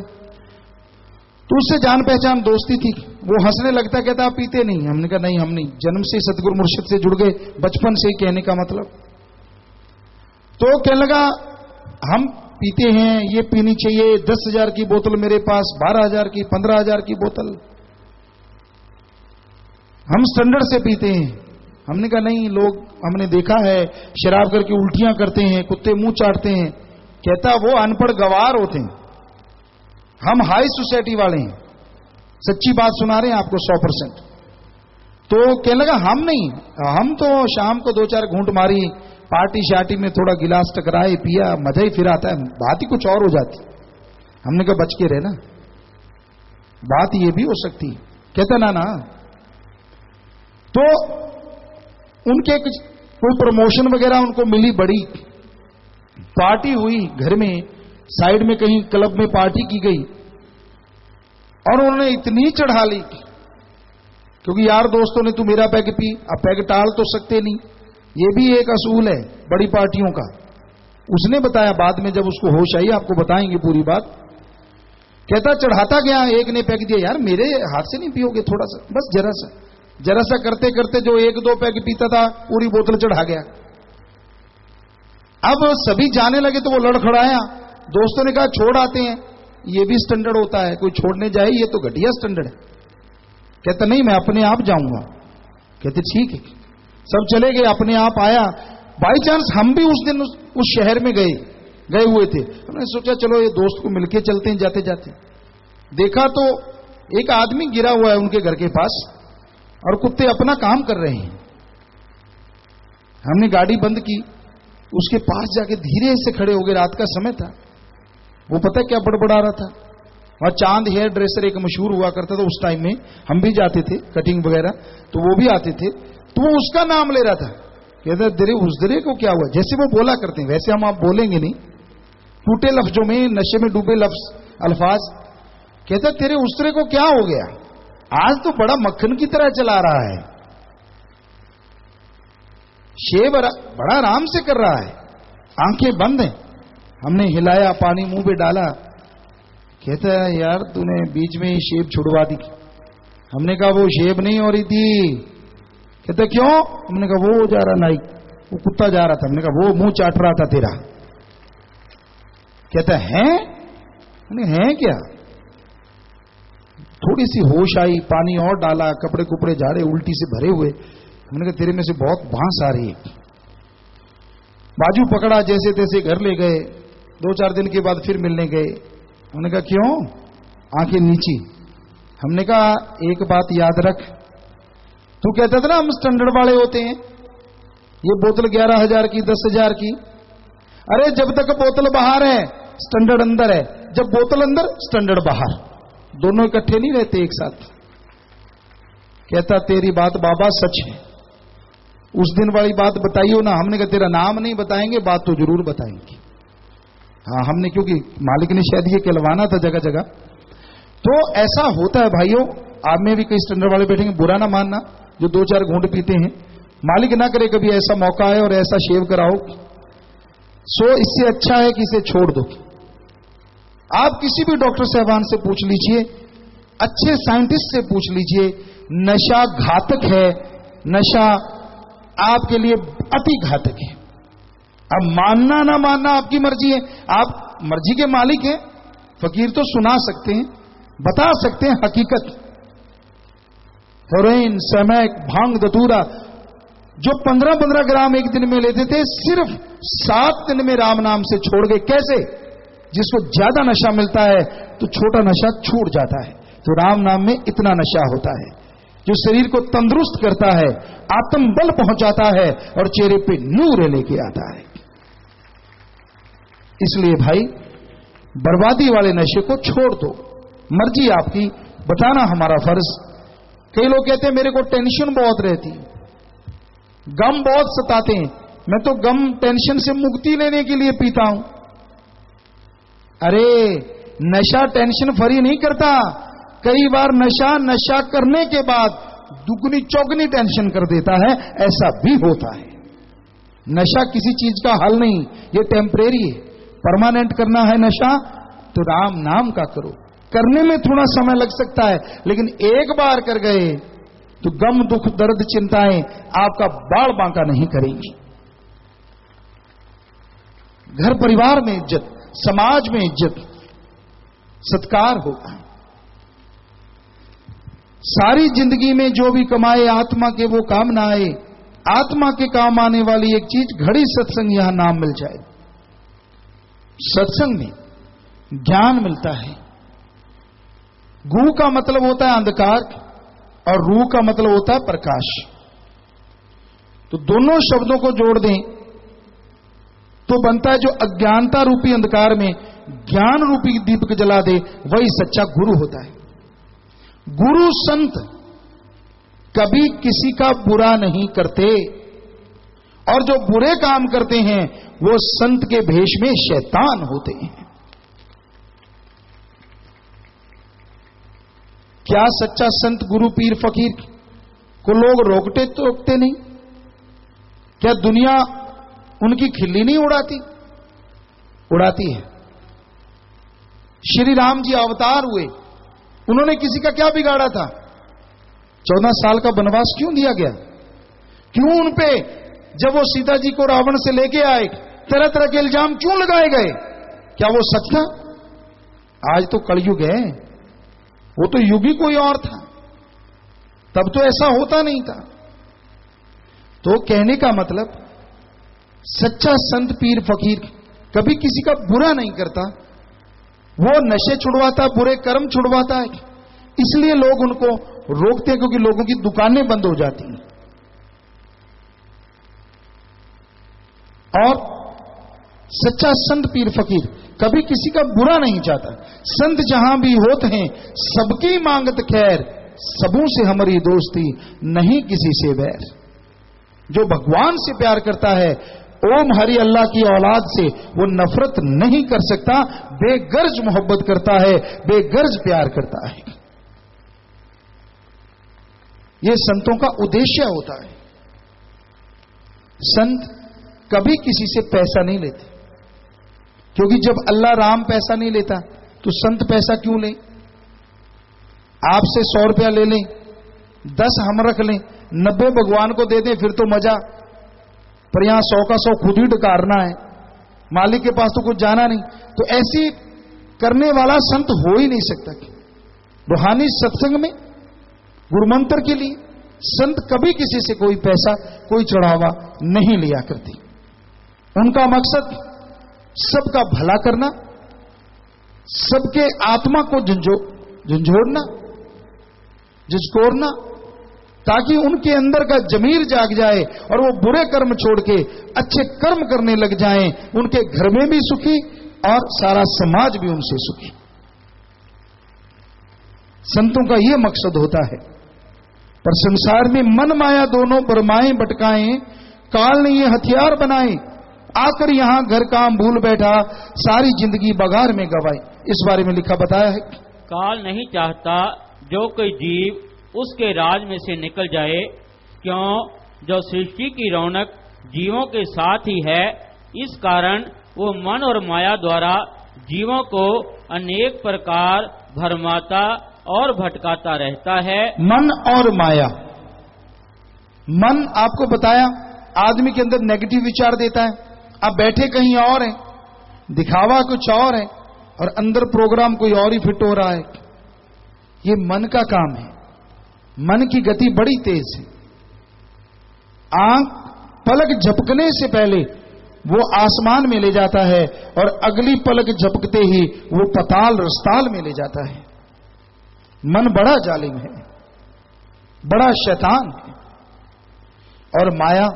तो उससे जान पहचान दोस्ती थी। वो हंसने लगता, कहता आप पीते नहीं? हमने कहा नहीं, हम नहीं, जन्म से सतगुरु मुर्शिद से जुड़ गए, बचपन से ही, कहने का मतलब। तो कहने लगा हम पीते हैं, ये पीनी चाहिए, 10,000 की बोतल मेरे पास, 12,000 की, 15,000 की बोतल, हम स्टैंडर्ड से पीते हैं। हमने कहा नहीं, लोग हमने देखा है शराब करके उल्टियां करते हैं, कुत्ते मुंह चाटते हैं। कहता वो अनपढ़ गवार होते हैं, हम हाई सोसाइटी वाले हैं, सच्ची बात सुना रहे हैं आपको 100%। तो कहने लगा हम नहीं, हम तो शाम को 2-4 घूंट मारी, पार्टी शार्टी में थोड़ा गिलास टकराए, पिया, मजा ही फिर आता है, बात ही कुछ और हो जाती। हमने कहा बच के रहना, बात ये भी हो सकती। कहता ना। तो उनके कोई प्रमोशन वगैरह उनको मिली, बड़ी पार्टी हुई घर में, साइड में कहीं क्लब में पार्टी की गई, और उन्होंने इतनी चढ़ा ली, क्योंकि यार दोस्तों ने तू मेरा पैग पी, अब पैग टाल तो सकते नहीं, ये भी एक असूल है बड़ी पार्टियों का। उसने बताया बाद में, जब उसको होश आई, आपको बताएंगे पूरी बात। कहता चढ़ाता गया, एक ने पैग दिया, यार मेरे हाथ से नहीं पियोगे, थोड़ा सा, बस जरा सा करते करते जो 1-2 पैग पीता था पूरी बोतल चढ़ा गया। अब सभी जाने लगे तो वो लड़खड़ाया, दोस्तों ने कहा छोड़ आते हैं, ये भी स्टैंडर्ड होता है, कोई छोड़ने जाए ये तो घटिया स्टैंडर्ड है। कहता नहीं मैं अपने आप जाऊंगा। कहते ठीक है, सब चले गए, अपने आप आया। बाई चांस हम भी उस दिन उस शहर में गए हुए थे, हमने सोचा चलो ये दोस्त को मिलके चलते हैं। जाते जाते देखा तो एक आदमी गिरा हुआ है उनके घर के पास, और कुत्ते अपना काम कर रहे हैं। हमने गाड़ी बंद की, उसके पास जाके धीरे से खड़े हो गए, रात का समय था। वो पता क्या बड़बड़ा रहा था, और चांद हेयर ड्रेसर एक मशहूर हुआ करता था उस टाइम में, हम भी जाते थे कटिंग वगैरह, तो वो भी आते थे, तो वो उसका नाम ले रहा था। कहता दरे उस दरे को क्या हुआ, जैसे वो बोला करते हैं वैसे हम आप बोलेंगे नहीं, टूटे लफ्जों में, नशे में डूबे अल्फाज। कहता तेरे उस्तरे को क्या हो गया, आज तो बड़ा मक्खन की तरह चला रहा है, शेव बड़ा आराम से कर रहा है, आंखें बंद हैं। हमने हिलाया, पानी मुंह पे डाला। कहता है यार तूने बीच में ही शेव छुड़वा दी। हमने कहा वो शेव नहीं हो रही थी। कहते क्यों? हमने कहा वो जा रहा नाई, वो कुत्ता जा रहा था। हमने कहा वो मुंह चाट रहा था तेरा। कहता है हैं क्या? थोड़ी सी होश आई, पानी और डाला, कपड़े कुपड़े झाड़े, उल्टी से भरे हुए। हमने कहा तेरे में से बहुत बांस आ रही है। बाजू पकड़ा, जैसे तैसे घर ले गए। 2-4 दिन के बाद फिर मिलने गए। हमने कहा क्यों? आंखें नीची। हमने कहा एक बात याद रख, तू कहता था ना हम स्टैंडर्ड वाले होते हैं, ये बोतल 11,000 की 10,000 की। अरे जब तक बोतल बाहर है स्टैंडर्ड अंदर है, जब बोतल अंदर स्टैंडर्ड बाहर, दोनों इकट्ठे नहीं रहते एक साथ। कहता तेरी बात बाबा सच है, उस दिन वाली बात बताइयो ना। हमने कहा तेरा नाम नहीं बताएंगे, बात तो जरूर बताएंगे। हाँ, हमने क्योंकि मालिक ने शायद ये कहलवाना था जगह जगह। तो ऐसा होता है भाइयों, आप में भी कई स्टैंडर्ड वाले बैठेंगे, बुरा ना मानना जो 2-4 घूंट पीते हैं। मालिक ना करे कभी ऐसा मौका है और ऐसा शेव कराओ। सो इससे अच्छा है कि इसे छोड़ दो। आप किसी भी डॉक्टर साहबान से पूछ लीजिए, अच्छे साइंटिस्ट से पूछ लीजिए, नशा घातक है, नशा आपके लिए अति घातक है। अब मानना ना मानना आपकी मर्जी है, आप मर्जी के मालिक हैं। फकीर तो सुना सकते हैं, बता सकते हैं हकीकत। हेरोइन, समैक, भांग, धतूरा जो 15-15 ग्राम एक दिन में लेते थे, सिर्फ 7 दिन में राम नाम से छोड़ गए। कैसे? जिसको ज्यादा नशा मिलता है तो छोटा नशा छूट जाता है। तो राम नाम में इतना नशा होता है जो शरीर को तंदुरुस्त करता है, आत्मबल पहुंचाता है और चेहरे पे नूर लेके आता है। इसलिए भाई बर्बादी वाले नशे को छोड़ दो, मर्जी आपकी, बताना हमारा फर्ज। कई लोग कहते हैं मेरे को टेंशन बहुत रहती, गम बहुत सताते हैं, मैं तो गम टेंशन से मुक्ति लेने के लिए पीता हूं। अरे नशा टेंशन फ्री नहीं करता, कई बार नशा करने के बाद दुगनी चौगनी टेंशन कर देता है, ऐसा भी होता है। नशा किसी चीज का हल नहीं, ये टेम्परेरी है। परमानेंट करना है नशा तो राम नाम का करो। करने में थोड़ा समय लग सकता है, लेकिन एक बार कर गए तो गम, दुख, दर्द, चिंताएं आपका बाल बांका नहीं करेंगी। घर परिवार में इज्जत, समाज में इज्जत, सत्कार होगा। सारी जिंदगी में जो भी कमाए आत्मा के वो काम ना आए। आत्मा के काम आने वाली एक चीज घड़ी सत्संग यहां नाम मिल जाए। सत्संग में ज्ञान मिलता है। गु का मतलब होता है अंधकार और रू का मतलब होता है प्रकाश। तो दोनों शब्दों को जोड़ दें तो बनता है जो अज्ञानता रूपी अंधकार में ज्ञान रूपी दीपक जला दे, वही सच्चा गुरु होता है। गुरु संत कभी किसी का बुरा नहीं करते, और जो बुरे काम करते हैं वो संत के भेष में शैतान होते हैं। क्या सच्चा संत गुरु पीर फकीर को लोग रोकते टोकते नहीं? क्या दुनिया उनकी खिल्ली नहीं उड़ाती? उड़ाती है। श्री राम जी अवतार हुए, उन्होंने किसी का क्या बिगाड़ा था? 14 साल का वनवास क्यों दिया गया? क्यों उन पे जब वो सीता जी को रावण से लेके आए तरह तरह के इल्जाम क्यों लगाए गए? क्या वो सच था? आज तो कलयुग है, वो तो युग ही कोई और था, तब तो ऐसा होता नहीं था। तो कहने का मतलब सच्चा संत पीर फकीर कभी किसी का बुरा नहीं करता, वो नशे छुड़वाता, बुरे कर्म छुड़वाता है। इसलिए लोग उनको रोकते हैं, क्योंकि लोगों की दुकानें बंद हो जाती हैं। और सच्चा संत पीर फकीर कभी किसी का बुरा नहीं चाहता। संत जहां भी होते हैं सबकी मांगत खैर, सबों से हमारी दोस्ती, नहीं किसी से बैर। जो भगवान से प्यार करता है, ओम हरि अल्लाह की औलाद से वो नफरत नहीं कर सकता, बेगर्ज मोहब्बत करता है, बेगर्ज प्यार करता है। ये संतों का उद्देश्य होता है। संत कभी किसी से पैसा नहीं लेते, क्योंकि जब अल्लाह राम पैसा नहीं लेता तो संत पैसा क्यों ले? आपसे 100 रुपया ले लें 10 हम रख लें, 90 भगवान को दे दें, फिर तो मजा। पर यहां 100 का 100 खुद ही डकारना है, मालिक के पास तो कुछ जाना नहीं। तो ऐसी करने वाला संत हो ही नहीं सकता। रूहानी सत्संग में गुरुमंत्र के लिए संत कभी किसी से कोई पैसा, कोई चढ़ावा नहीं लिया करती। उनका मकसद सबका भला करना, सबके आत्मा को झंझोड़ना, झिझकोरना, ताकि उनके अंदर का जमीर जाग जाए और वो बुरे कर्म छोड़ के अच्छे कर्म करने लग जाएं। उनके घर में भी सुखी और सारा समाज भी उनसे सुखी। संतों का यह मकसद होता है। पर संसार में मन माया दोनों बरमाएं भटकाएं, काल ने ये हथियार बनाए, आकर यहां घर काम भूल बैठा, सारी जिंदगी बगार में गवाई। इस बारे में लिखा बताया है। काल नहीं चाहता जो कोई जीव उसके राज में से निकल जाए, क्यों जो सृष्टि की रौनक जीवों के साथ ही है। इस कारण वो मन और माया द्वारा जीवों को अनेक प्रकार भरमाता और भटकाता रहता है। मन और माया, मन आपको बताया आदमी के अंदर नेगेटिव विचार देता है। आप बैठे कहीं और हैं, दिखावा कुछ और है और अंदर प्रोग्राम कोई और ही फिट हो रहा है। ये मन का काम है। मन की गति बड़ी तेज है। आंख पलक झपकने से पहले वो आसमान में ले जाता है और अगली पलक झपकते ही वो पताल रस्ताल में ले जाता है। मन बड़ा जालिम है, बड़ा शैतान है। और माया,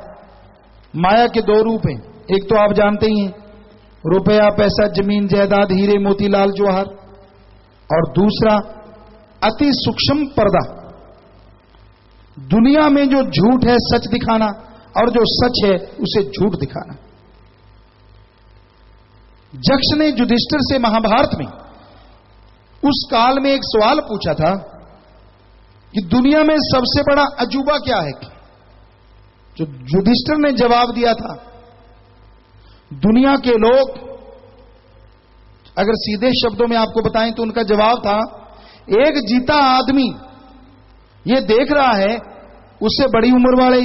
माया के 2 रूप हैं। एक तो आप जानते ही हैं, रुपया पैसा जमीन जायदाद हीरे मोतीलाल जवाहर, और दूसरा अति सूक्ष्म पर्दा। दुनिया में जो झूठ है सच दिखाना, और जो सच है उसे झूठ दिखाना। जक्ष ने युधिष्ठिर से महाभारत में उस काल में एक सवाल पूछा था कि दुनिया में सबसे बड़ा अजूबा क्या है। जो युधिष्ठिर ने जवाब दिया था, दुनिया के लोग, अगर सीधे शब्दों में आपको बताएं तो उनका जवाब था, एक जीता आदमी ये देख रहा है उससे बड़ी उम्र वाले,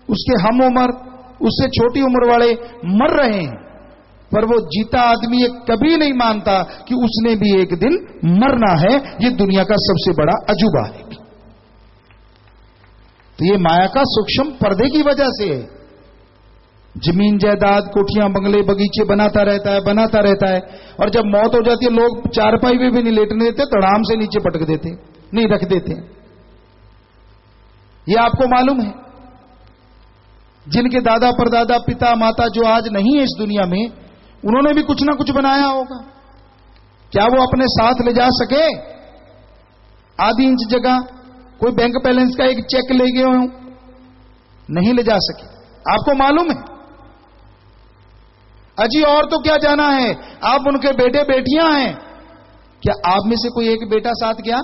उसके हम उम्र, उससे छोटी उम्र वाले मर रहे हैं, पर वो जीता आदमी ये कभी नहीं मानता कि उसने भी एक दिन मरना है। ये दुनिया का सबसे बड़ा अजूबा है। तो ये माया का सूक्ष्म पर्दे की वजह से है। जमीन जायदाद कोठियां बंगले बगीचे बनाता रहता है और जब मौत हो जाती है लोग चारपाई में भी नहीं लेटने देते, धड़ाम से नीचे पटक देते, नहीं रख देते। ये आपको मालूम है। जिनके दादा परदादा पिता माता जो आज नहीं है इस दुनिया में, उन्होंने भी कुछ ना कुछ बनाया होगा। क्या वो अपने साथ ले जा सके आधी इंच जगह कोई बैंक बैलेंस का एक चेक ले गए हो? नहीं ले जा सके। आपको मालूम है। अजी और तो क्या जाना है, आप उनके बेटे बेटियां हैं। क्या आप में से कोई एक बेटा साथ गया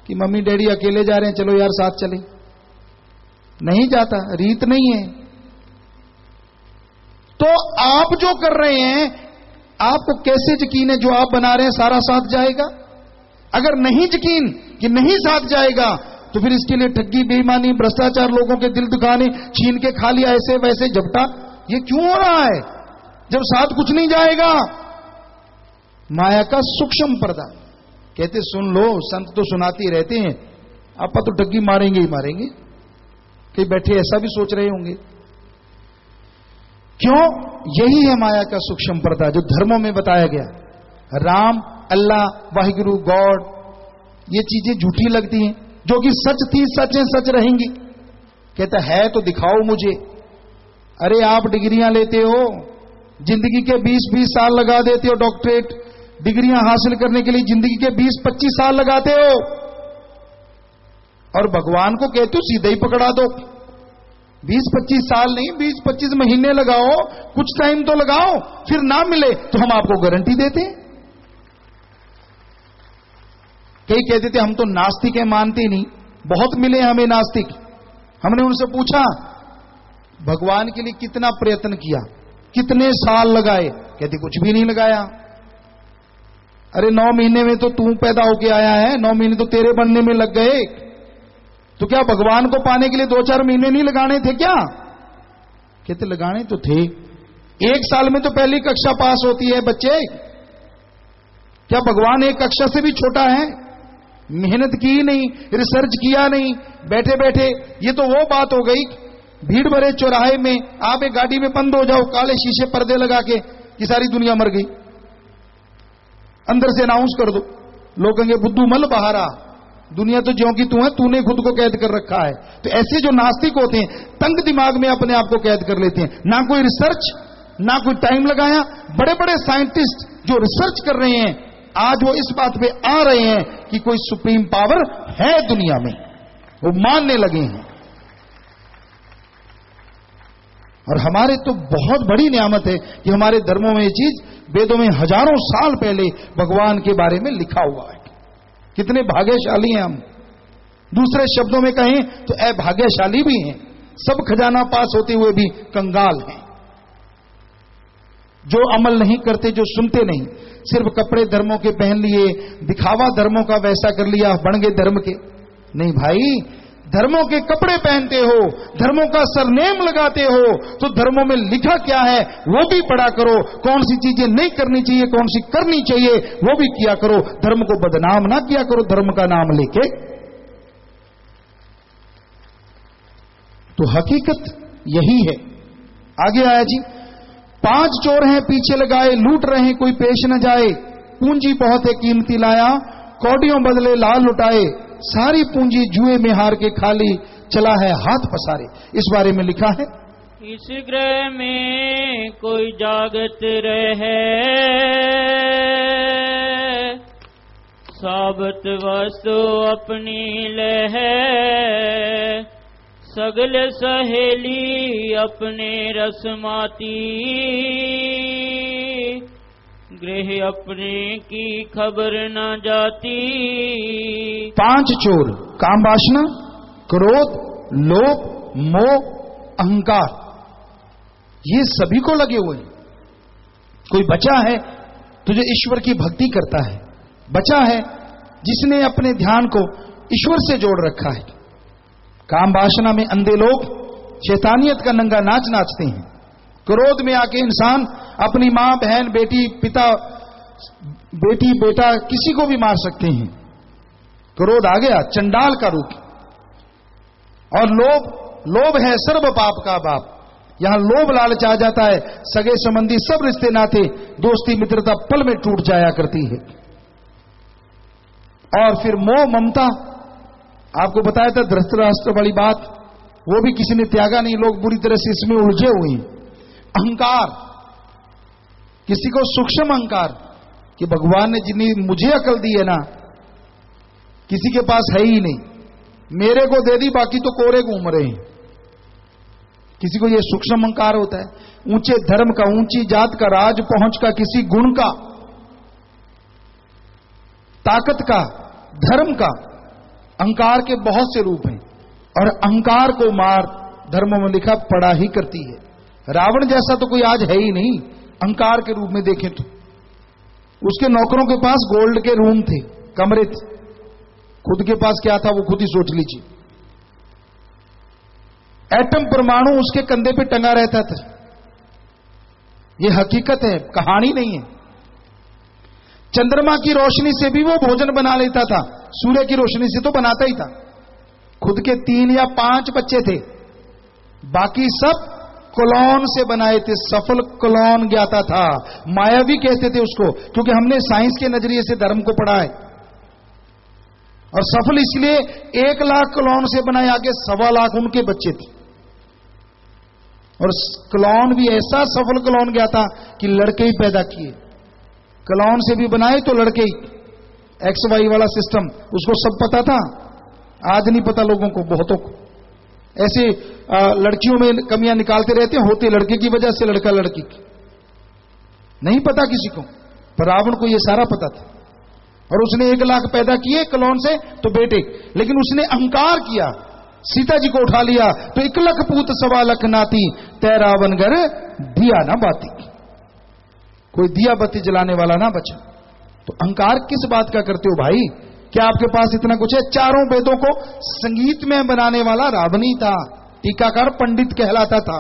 कि मम्मी डैडी अकेले जा रहे हैं, चलो यार साथ चले? नहीं जाता, रीत नहीं है। तो आप जो कर रहे हैं, आपको कैसे यकीन है जो आप बना रहे हैं सारा साथ जाएगा? अगर नहीं यकीन कि नहीं साथ जाएगा, तो फिर इसके लिए ठगी बेईमानी भ्रष्टाचार लोगों के दिल दुखाने छीन के खा लिया ऐसे वैसे झपटा, ये क्यों हो रहा है जब साथ कुछ नहीं जाएगा? माया का सूक्ष्म पर्दा। कहते सुन लो, संत तो सुनाते ही रहते हैं, आप तो ठगी मारेंगे ही मारेंगे। कहीं बैठे ऐसा भी सोच रहे होंगे। क्यों? यही है माया का सूक्ष्म पर्दा जो धर्मों में बताया गया। राम, अल्लाह, वाहिगुरु, गॉड, ये चीजें झूठी लगती हैं, जो कि सच थी सच है, सच रहेंगी। कहता है तो दिखाओ मुझे। अरे आप डिग्रियां लेते हो, जिंदगी के 20-20 साल लगा देते हो, डॉक्टरेट डिग्रियां हासिल करने के लिए जिंदगी के 20-25 साल लगाते हो, और भगवान को कहते हो सीधे ही पकड़ा दो। 20-25 साल नहीं, 20-25 महीने लगाओ, कुछ टाइम तो लगाओ, फिर ना मिले तो हम आपको गारंटी देते हैं। कई कहते थे हम तो नास्तिक है, मानते नहीं। बहुत मिले हमें नास्तिक। हमने उनसे पूछा भगवान के लिए कितना प्रयत्न किया, कितने साल लगाए? कहते कुछ भी नहीं लगाया। अरे 9 महीने में तो तू पैदा होके आया है, 9 महीने तो तेरे बनने में लग गए। तो क्या भगवान को पाने के लिए 2-4 महीने नहीं लगाने थे क्या? कहते लगाने तो थे। 1 साल में तो पहली कक्षा पास होती है बच्चे। क्या भगवान एक कक्षा से भी छोटा है? मेहनत की नहीं, रिसर्च किया नहीं, बैठे बैठे। ये तो वो बात हो गई, भीड़ भरे चौराहे में आप एक गाड़ी में बंद हो जाओ, काले शीशे पर्दे लगा के, कि सारी दुनिया मर गई। अंदर से अनाउंस कर दो, लोग कहेंगे बुद्धू मल बाहर आ, दुनिया तो ज्यों की तू है, तूने खुद को कैद कर रखा है। तो ऐसे जो नास्तिक होते हैं, तंग दिमाग में अपने आप को कैद कर लेते हैं, ना कोई रिसर्च, ना कोई टाइम लगाया। बड़े बड़े साइंटिस्ट जो रिसर्च कर रहे हैं, आज वो इस बात पे आ रहे हैं कि कोई सुप्रीम पावर है दुनिया में, वो मानने लगे हैं। और हमारे तो बहुत बड़ी नियामत है कि हमारे धर्मों में ये चीज वेदों में हजारों साल पहले भगवान के बारे में लिखा हुआ है। कितने भाग्यशाली हैं हम। दूसरे शब्दों में कहें तो अभाग्यशाली भी हैं, सब खजाना पास होते हुए भी कंगाल हैं। जो अमल नहीं करते, जो सुनते नहीं, सिर्फ कपड़े धर्मों के पहन लिए, दिखावा धर्मों का वैसा कर लिया, बन गए धर्म के। नहीं भाई, धर्मों के कपड़े पहनते हो, धर्मों का सरनेम लगाते हो, तो धर्मों में लिखा क्या है वो भी पढ़ा करो। कौन सी चीजें नहीं करनी चाहिए, कौन सी करनी चाहिए, वो भी किया करो। धर्म को बदनाम ना किया करो धर्म का नाम लेके। तो हकीकत यही है। आगे आया जी, 5 चोर हैं पीछे लगाए, लूट रहे हैं कोई पेश न जाए। पूंजी बहुत है कीमती लाया, कौड़ियों बदले लाल लुटाए। सारी पूंजी जुए में हार के खाली, चला है हाथ पसारे। इस बारे में लिखा है, इस ग्रह में कोई जागत रहे, साबत वस्तु अपनी लहे। सगल सहेली अपने रसमाती, गृह अपने की खबर न जाती। 5 चोर, काम वासना, क्रोध, लोभ, मोह, अहंकार, ये सभी को लगे हुए हैं। कोई बचा है तो जो ईश्वर की भक्ति करता है, बचा है जिसने अपने ध्यान को ईश्वर से जोड़ रखा है। काम वासना में अंधे लोग शैतानियत का नंगा नाच नाचते हैं। क्रोध में आके इंसान अपनी मां, बहन, बेटी, पिता, बेटी, बेटा, किसी को भी मार सकते हैं। क्रोध आ गया, चंडाल का रूप। और लोभ, लोभ है सर्व पाप का बाप। यहां लोभ लालच आ जाता है, सगे संबंधी सब रिश्ते नाते, दोस्ती मित्रता पल में टूट जाया करती है। और फिर मोह, ममता, आपको बताया था धृतराष्ट्र वाली बात, वो भी किसी ने त्यागा नहीं। लोग बुरी तरह से इसमें उलझे हुए हैं। अहंकार, किसी को सूक्ष्म अहंकार कि भगवान ने जितनी मुझे अकल दी है ना, किसी के पास है ही नहीं, मेरे को दे दी, बाकी तो कोरे घूम रहे हैं। किसी को यह सूक्ष्म अहंकार होता है। ऊंचे धर्म का, ऊंची जात का, राज पहुंच का, किसी गुण का, ताकत का, धर्म का। अहंकार के बहुत से रूप हैं और अहंकार को मार धर्मों में लिखा पड़ा ही करती है। रावण जैसा तो कोई आज है ही नहीं अहंकार के रूप में देखें तो। उसके नौकरों के पास गोल्ड के रूम थे, कमरे थे, खुद के पास क्या था वो खुद ही सोच लीजिए। एटम परमाणु उसके कंधे पे टंगा रहता था। ये हकीकत है, कहानी नहीं है। चंद्रमा की रोशनी से भी वो भोजन बना लेता था, सूर्य की रोशनी से तो बनाता ही था। खुद के 3 या 5 बच्चे थे, बाकी सब क्लोन से बनाए थे। सफल क्लोन ज्ञाता था, मायावी कहते थे उसको, क्योंकि हमने साइंस के नजरिए से धर्म को पढ़ा है। और सफल इसलिए 1 लाख क्लोन से बनाए, आगे 1.25 लाख उनके बच्चे थे। और क्लोन भी ऐसा सफल क्लोन ज्ञाता कि लड़के ही पैदा किए। क्लोन से भी बनाए तो लड़के ही, XY वाला सिस्टम उसको सब पता था। आज नहीं पता लोगों को, बहुतों को। ऐसे लड़कियों में कमियां निकालते रहते, होते लड़के की वजह से, लड़का लड़की की। नहीं पता किसी को, पर रावण को यह सारा पता था। और उसने 1 लाख पैदा किए क्लोन से तो बेटे, लेकिन उसने अहंकार किया। सीता जी को उठा लिया तो 1 लाख पूत 1.25 लाख नाती, तै रावण घर दिया ना बाती। कोई दिया बत्ती जलाने वाला ना बचा। तो अहंकार किस बात का करते हो भाई? क्या आपके पास इतना कुछ है? चारों वेदों को संगीत में बनाने वाला रावणी था, टीकाकार पंडित कहलाता था।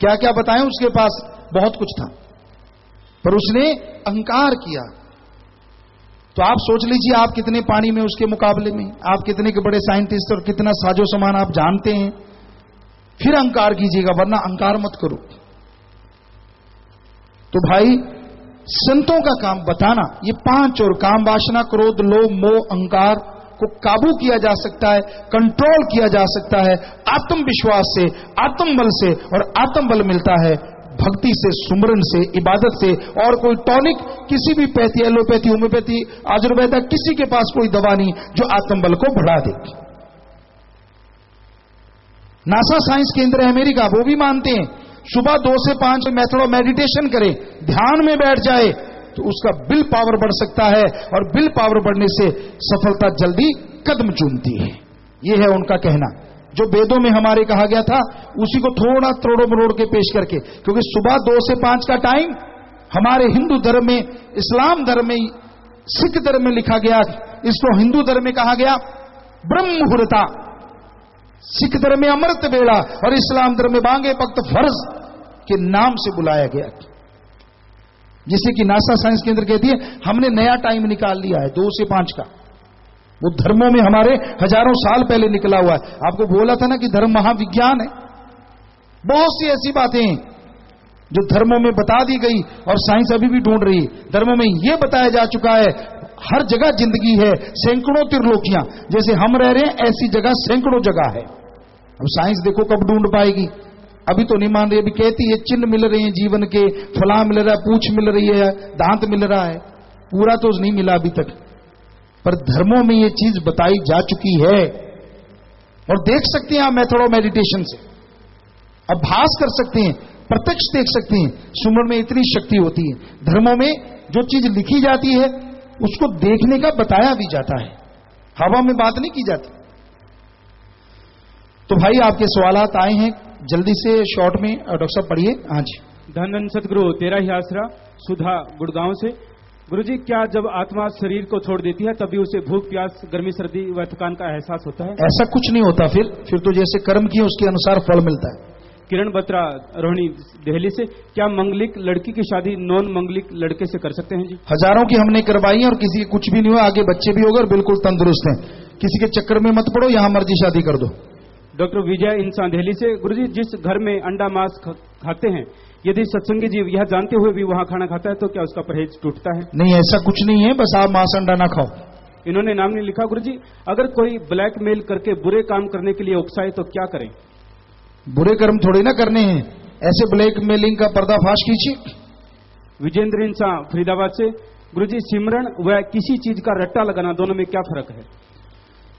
क्या क्या बताएं, उसके पास बहुत कुछ था, पर उसने अहंकार किया। तो आप सोच लीजिए आप कितने पानी में उसके मुकाबले में, आप कितने के बड़े साइंटिस्ट और कितना साजो सामान आप जानते हैं, फिर अहंकार कीजिएगा, वरना अहंकार मत करो। तो भाई संतों का काम बताना, ये 5 और काम वासना, क्रोध, लोभ, मोह, अहंकार को काबू किया जा सकता है, कंट्रोल किया जा सकता है आत्मविश्वास से, आत्मबल से, और आत्मबल मिलता है भक्ति से, सुमरन से, इबादत से। और कोई टॉनिक किसी भी पैथी, एलोपैथी, होम्योपैथी, आयुर्वेदा, किसी के पास कोई दवा नहीं जो आत्मबल को बढ़ा दे। नासा साइंस केंद्र है अमेरिका, वो भी मानते हैं सुबह 2 से 5 मेथड ऑफ मेडिटेशन करे, ध्यान में बैठ जाए तो उसका विल पावर बढ़ सकता है, और विल पावर बढ़ने से सफलता जल्दी कदम चूमती है। यह है उनका कहना। जो वेदों में हमारे कहा गया था उसी को थोड़ा तोड़ मरोड़ के पेश करके, क्योंकि सुबह 2 से 5 का टाइम हमारे हिंदू धर्म में, इस्लाम धर्म में, सिख धर्म में लिखा गया, इसको हिंदू धर्म में कहा गया ब्रह्म मुहूर्ता, सिख धर्म में अमृत बेड़ा, और इस्लाम धर्म में बांगे वक्त फर्ज के नाम से बुलाया गया। जिसे कि नासा साइंस केंद्र कहती है हमने नया टाइम निकाल लिया है 2 से 5 का। वो धर्मों में हमारे हजारों साल पहले निकला हुआ है। आपको बोला था ना कि धर्म महाविज्ञान है। बहुत सी ऐसी बातें हैं जो धर्मों में बता दी गई और साइंस अभी भी ढूंढ रही है। धर्मों में यह बताया जा चुका है हर जगह जिंदगी है, सैकड़ों त्रिलोकियां, जैसे हम रह रहे हैं ऐसी जगह सैकड़ों जगह है। अब साइंस देखो कब ढूंढ पाएगी, अभी तो नहीं मान रही। अभी कहती है चिन्ह मिल रहे हैं जीवन के, फला मिल रहा है, पूछ मिल रही है, दांत मिल रहा है, पूरा तो नहीं मिला अभी तक, पर धर्मों में यह चीज बताई जा चुकी है। और देख सकते हैं आप मेथड ऑफ मेडिटेशन से, अभ्यास कर सकते हैं, प्रत्यक्ष देख सकते हैं। सुमरन में इतनी शक्ति होती है। धर्मों में जो चीज लिखी जाती है उसको देखने का बताया भी जाता है, हवा में बात नहीं की जाती। तो भाई आपके सवालात आए हैं, जल्दी से शॉर्ट में डॉक्टर साहब पढ़िए। हाँ जी। धन धन सतगुरु तेरा ही आसरा, सुधा गुड़गांव से। गुरुजी, क्या जब आत्मा शरीर को छोड़ देती है तभी उसे भूख, प्यास, गर्मी, सर्दी व थकान का एहसास होता है? ऐसा कुछ नहीं होता। फिर तो जैसे कर्म किए उसके अनुसार फल मिलता है। किरण बत्रा रोहिणी दिल्ली से, क्या मंगलिक लड़की की शादी नॉन मंगलिक लड़के से कर सकते हैं? जी, हजारों की हमने करवाई है और किसी के कुछ भी नहीं हुआ, आगे बच्चे भी हो गए और बिल्कुल तंदुरुस्त हैं। किसी के चक्कर में मत पड़ो, यहां मर्जी शादी कर दो। डॉक्टर विजय इंसान दिल्ली से, गुरुजी जिस घर में अंडा मांस खाते हैं यदि सत्संगी जीव यह जानते हुए भी वहां खाना खाता है तो क्या उसका परहेज टूटता है? नहीं, ऐसा कुछ नहीं है, बस आप मांस अंडा ना खाओ। इन्होंने नाम नहीं लिखा। गुरुजी, अगर कोई ब्लैकमेल करके बुरे काम करने के लिए उकसाए तो क्या करें? बुरे कर्म थोड़ी ना करने हैं, ऐसे ब्लैकमेलिंग का पर्दाफाश कीजिए। विजेंद्र इंसान फरीदाबाद से, गुरुजी सिमरन व किसी चीज का रट्टा लगाना दोनों में क्या फर्क है?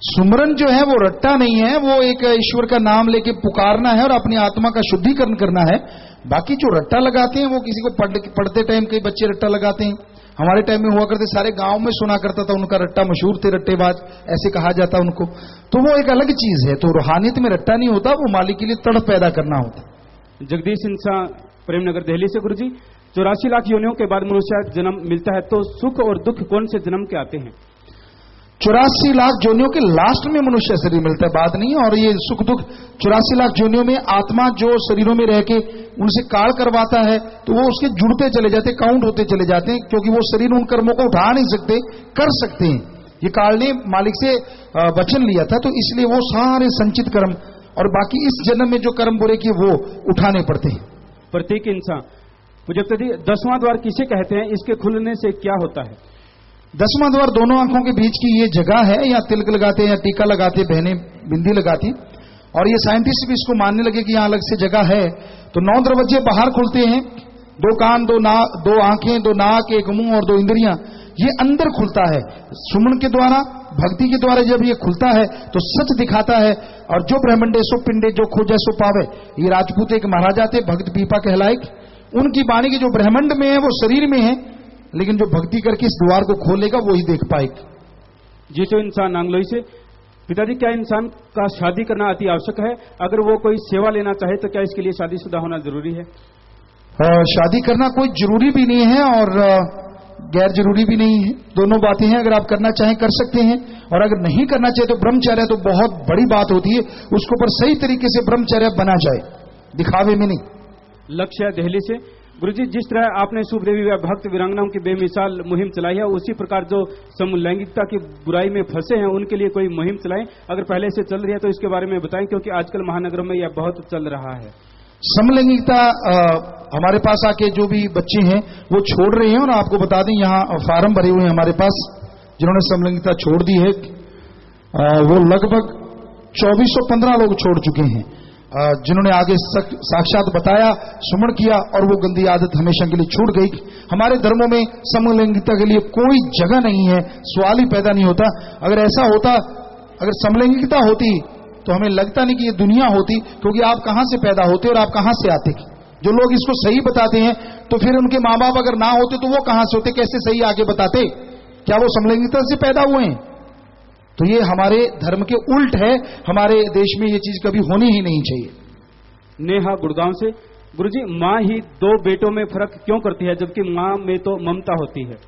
सुमरन जो है वो रट्टा नहीं है, वो एक ईश्वर का नाम लेके पुकारना है और अपनी आत्मा का शुद्धिकरण करना है। बाकी जो रट्टा लगाते हैं वो किसी को पढ़ते टाइम कई बच्चे रट्टा लगाते हैं। हमारे टाइम में हुआ करते, सारे गांव में सुना करता था उनका रट्टा, मशहूर थे रट्टेबाज, ऐसे कहा जाता उनको। तो वो एक अलग चीज है। तो रूहानियत में रट्टा नहीं होता, वो मालिक के लिए तड़प पैदा करना होता। जगदीश इंसान प्रेमनगर दिल्ली से, गुरुजी 84 लाख योनियों के बाद मनुष्य जन्म मिलता है तो सुख और दुख कौन से जन्म के आते हैं? 84 लाख जोनियों के लास्ट में मनुष्य शरीर मिलता है, बात नहीं। और ये सुख दुख 84 लाख जोनियों में आत्मा जो शरीरों में रह के उनसे काल करवाता है तो वो उसके जुड़ते चले जाते, काउंट होते चले जाते हैं, क्योंकि वो शरीर उन कर्मों को उठा नहीं सकते, कर सकते हैं। ये काल ने मालिक से वचन लिया था, तो इसलिए वो सारे संचित कर्म और बाकी इस जन्म में जो कर्म बुरे किए वो उठाने पड़ते हैं। प्रत्येक इंसान मुझे 10वां द्वार किसे कहते हैं? इसके खुलने से क्या होता है? 10वां द्वार दोनों आंखों के बीच की ये जगह है। या तिलक लगाते हैं या टीका लगाते, बहनें बिंदी लगाती, और ये साइंटिस्ट भी इसको मानने लगे कि यहां अलग से जगह है। तो 9 दरवाजे बाहर खुलते हैं, 2 कान, 2 आंखें, 2 नाक, 1 मुंह और 2 इंद्रियां, ये अंदर खुलता है। सुमन के द्वारा, भक्ति के द्वारा जब ये खुलता है तो सच दिखाता है। और जो ब्रह्मंडे सो पिंडे जो खोजे सो पावे, ये राजपूत एक महाराजा थे, भक्त पीपा कहलाए। उनकी वाणी की जो ब्रह्मांड में है वो शरीर में है, लेकिन जो भक्ति करके इस द्वार को खोलेगा वो ही देख पाएगा। जी तो इंसान नांगलोई से, पिताजी क्या इंसान का शादी करना अति आवश्यक है? अगर वो कोई सेवा लेना चाहे तो क्या इसके लिए शादीशुदा होना जरूरी है? शादी करना कोई जरूरी भी नहीं है और गैर जरूरी भी नहीं है। दोनों बातें हैं, अगर आप करना चाहें कर सकते हैं, और अगर नहीं करना चाहे तो ब्रह्मचर्य तो बहुत बड़ी बात होती है, उसको पर सही तरीके से ब्रह्मचर्य बना जाए, दिखावे में नहीं। लक्ष्य दिल्ली से गुरुजी, जिस तरह आपने सुखदेवी व भक्त वीरांगनाओं की बेमिसाल मुहिम चलाई है, उसी प्रकार जो समलैंगिकता की बुराई में फंसे हैं उनके लिए कोई मुहिम चलाएं। अगर पहले से चल रही है तो इसके बारे में बताएं, क्योंकि आजकल महानगरों में यह बहुत चल रहा है। समलैंगिकता हमारे पास आके जो भी बच्चे हैं वो छोड़ रहे हैं, और आपको बता दें यहाँ फार्म भरे हुए हैं हमारे पास जिन्होंने समलैंगिकता छोड़ दी है। वो लगभग 2415 लोग छोड़ चुके हैं, जिन्होंने आगे साक्षात बताया, सुमन किया, और वो गंदी आदत हमेशा के लिए छूट गई। हमारे धर्मों में समलैंगिकता के लिए कोई जगह नहीं है, सवाल ही पैदा नहीं होता। अगर ऐसा होता, अगर समलैंगिकता होती तो हमें लगता नहीं कि ये दुनिया होती, क्योंकि आप कहां से पैदा होते और आप कहां से आते। जो लोग इसको सही बताते हैं तो फिर उनके माँ बाप अगर ना होते तो वो कहां से होते, कैसे सही आगे बताते? क्या वो समलैंगिकता से पैदा हुए हैं? तो ये हमारे धर्म के उल्ट है। हमारे देश में ये चीज कभी होनी ही नहीं चाहिए। नेहा गुड़गांव से गुरुजी, माँ ही दो बेटों में फर्क क्यों करती है, जबकि माँ में तो ममता होती है?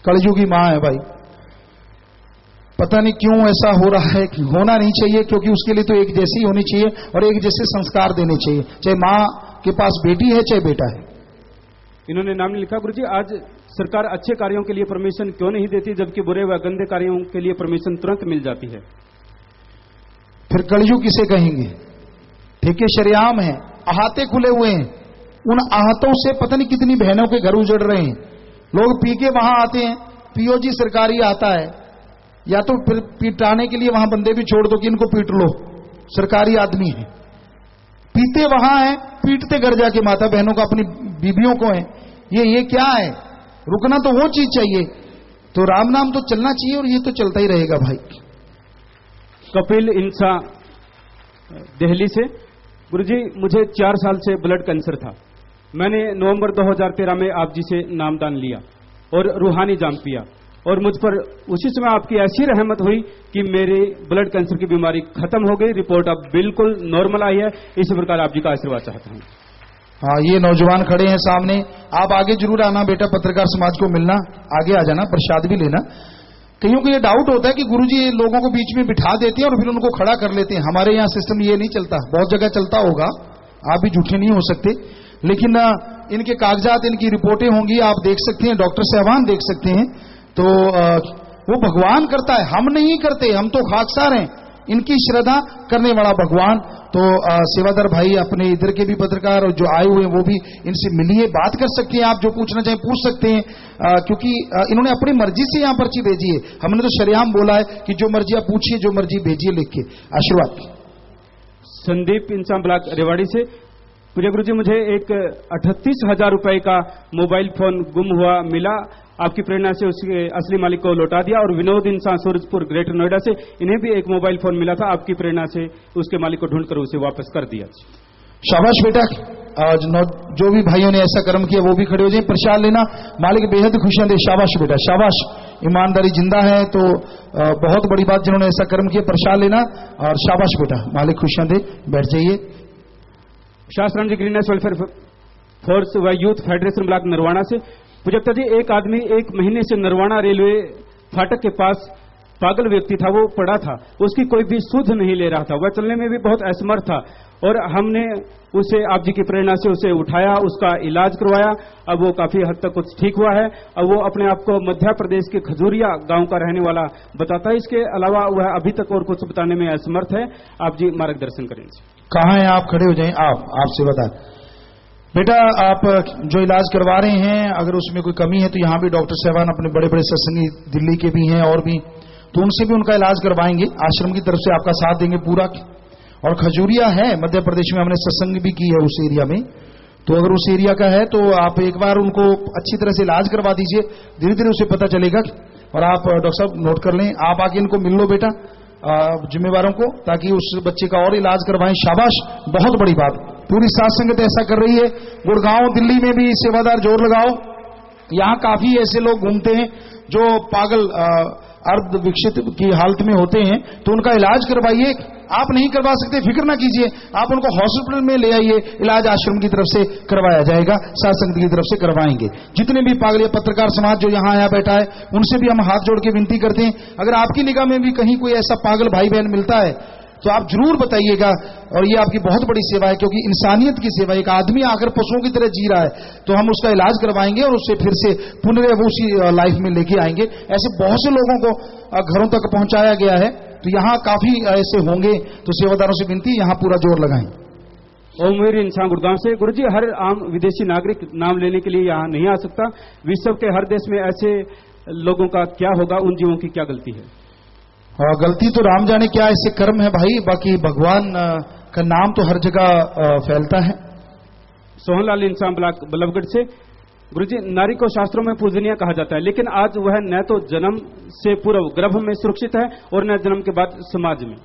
कलयुगी माँ है भाई, पता नहीं क्यों ऐसा हो रहा है। कि होना नहीं चाहिए, क्योंकि उसके लिए तो एक जैसी होनी चाहिए और एक जैसे संस्कार देने चाहिए, चाहे माँ के पास बेटी है चाहे बेटा है। इन्होंने नाम नहीं लिखा। गुरुजी, आज सरकार अच्छे कार्यों के लिए परमिशन क्यों नहीं देती, जबकि बुरे व गंदे कार्यों के लिए परमिशन तुरंत मिल जाती है? फिर कलयुग किसे कहेंगे? ठेके शरेआम है, अहाते खुले हुए हैं। उन आहतों से पता नहीं कितनी बहनों के घर उजड़ रहे हैं। लोग पी के वहां आते हैं, पीओजी सरकारी आता है, या तो फिर पिटाने के लिए वहां बंदे भी छोड़ दो कि इनको पीट लो, सरकारी आदमी है। पीते वहां है, पीटते घर जाके माता बहनों को, अपनी बीबियों को है। ये क्या है? रुकना तो वो चीज चाहिए। तो राम नाम तो चलना चाहिए, और ये तो चलता ही रहेगा भाई। कपिल इंसा दिल्ली से गुरुजी, मुझे 4 साल से ब्लड कैंसर था। मैंने नवंबर 2013 में आप जी से नामदान लिया और रूहानी जाम पिया, और मुझ पर उसी समय आपकी ऐसी रहमत हुई कि मेरे ब्लड कैंसर की बीमारी खत्म हो गई। रिपोर्ट अब बिल्कुल नॉर्मल आई है। इसी प्रकार आप जी का आशीर्वाद चाहता हूं। हाँ, ये नौजवान खड़े हैं सामने, आप आगे जरूर आना बेटा, पत्रकार समाज को मिलना, आगे आ जाना, प्रसाद भी लेना। कईयों को ये डाउट होता है कि गुरुजी लोगों को बीच में बिठा देते हैं और फिर उनको खड़ा कर लेते हैं। हमारे यहाँ सिस्टम ये नहीं चलता, बहुत जगह चलता होगा, आप भी झूठे नहीं हो सकते, लेकिन इनके कागजात, इनकी रिपोर्टें होंगी, आप देख सकते हैं, डॉक्टर साहबान देख सकते हैं। तो वो भगवान करता है, हम नहीं करते, हम तो खाकसार हैं। इनकी श्रद्धा करने वाला भगवान। तो सेवादार भाई अपने इधर के भी पत्रकार और जो आए हुए हैं वो भी इनसे मिलिए, बात कर सकते हैं, आप जो पूछना चाहें पूछ सकते हैं, क्योंकि इन्होंने अपनी मर्जी से यहाँ पर्ची भेजी है। हमने तो शरेआम बोला है कि जो मर्जी आप पूछिए, जो मर्जी भेजिए लिख के। आशीर्वाद। संदीप इंसान ब्लॉक रेवाड़ी से पूज्य गुरुजी, मुझे एक 38,000 रुपए का मोबाइल फोन गुम हुआ मिला। आपकी प्रेरणा से उसके असली मालिक को लौटा दिया। और विनोद इंसान सूरजपुर ग्रेटर नोएडा से, इन्हें भी एक मोबाइल फोन मिला था, आपकी प्रेरणा से उसके मालिक को ढूंढकर उसे वापस कर दिया। शाबाश बेटा। जो भी भाइयों ने ऐसा कर्म किया वो भी खड़े हो जाए, प्रसाद लेना, मालिक बेहद खुशियां दे। शाबाश बेटा, शाबाश। ईमानदारी जिंदा है तो बहुत बड़ी बात, जिन्होंने ऐसा कर्म किया, प्रसाद लेना, और शाबाश बेटा, मालिक खुशियां दे। बैठ जाइए। शास्त्राम जी ग्रीननेस वेलफेयर फोर्स व यूथ फेडरेशन ब्लॉक नरवाना से, पुजप्ता जी, एक आदमी 1 महीने से नरवाना रेलवे फाटक के पास पागल व्यक्ति था, वो पड़ा था, उसकी कोई भी सुध नहीं ले रहा था, वह चलने में भी बहुत असमर्थ था, और हमने उसे आप जी की प्रेरणा से उसे उठाया, उसका इलाज करवाया। अब वो काफी हद तक कुछ ठीक हुआ है। अब वो अपने आप को मध्य प्रदेश के खजूरिया गांव का रहने वाला बताता है। इसके अलावा वह अभी तक और कुछ बताने में असमर्थ है। आप जी मार्गदर्शन करें। कहाँ हैं आप? खड़े हो जाएं। आपसे बता बेटा, आप जो इलाज करवा रहे हैं, अगर उसमें कोई कमी है तो यहाँ भी डॉक्टर साहबान अपने बड़े बड़े सत्संगी दिल्ली के भी हैं और भी, तो उनसे भी उनका इलाज करवाएंगे। आश्रम की तरफ से आपका साथ देंगे पूरा। और खजूरिया है मध्य प्रदेश में, हमने सत्संग भी की है उस एरिया में, तो अगर उस एरिया का है तो आप एक बार उनको अच्छी तरह से इलाज करवा दीजिए, धीरे धीरे उसे पता चलेगा। और आप डॉक्टर साहब नोट कर लें, आप आके इनको मिल लो बेटा, जिम्मेवारों को, ताकि उस बच्चे का और इलाज करवाएं। शाबाश, बहुत बड़ी बात। पूरी साथ संगत ऐसा कर रही है। गुड़गांव दिल्ली में भी सेवादार जोर लगाओ। यहाँ काफी ऐसे लोग घूमते हैं जो पागल अर्ध विकसित की हालत में होते हैं तो उनका इलाज करवाइए। आप नहीं करवा सकते, फिक्र ना कीजिए, आप उनको हॉस्पिटल में ले आइए, इलाज आश्रम की तरफ से करवाया जाएगा, साध संगत की तरफ से करवाएंगे। जितने भी पागल पत्रकार समाज जो यहाँ आया बैठा है उनसे भी हम हाथ जोड़ के विनती करते हैं, अगर आपकी निगाह में भी कहीं कोई ऐसा पागल भाई बहन मिलता है तो आप जरूर बताइएगा। और ये आपकी बहुत बड़ी सेवा है, क्योंकि इंसानियत की सेवा, एक आदमी आकर पशुओं की तरह जी रहा है तो हम उसका इलाज करवाएंगे और उससे फिर से पुनः उसी लाइफ में लेके आएंगे। ऐसे बहुत से लोगों को घरों तक पहुंचाया गया है, तो यहाँ काफी ऐसे होंगे, तो सेवादारों से विनती यहाँ पूरा जोर लगाएं। ओमवीर इंसान गुड़गांव से। गुरुजी, हर आम विदेशी नागरिक नाम लेने के लिए यहाँ नहीं आ सकता, विश्व के हर देश में ऐसे लोगों का क्या होगा, उन जीवों की क्या गलती है? गलती तो राम जाने क्या ऐसे कर्म है भाई, बाकी भगवान का नाम तो हर जगह फैलता है। सोहनलाल इंसान ब्लॉक बल्लभगढ़ से। गुरुजी, नारी को शास्त्रों में पूजनीय कहा जाता है, लेकिन आज वह न तो जन्म से पूर्व गर्भ में सुरक्षित है और न जन्म के बाद समाज में।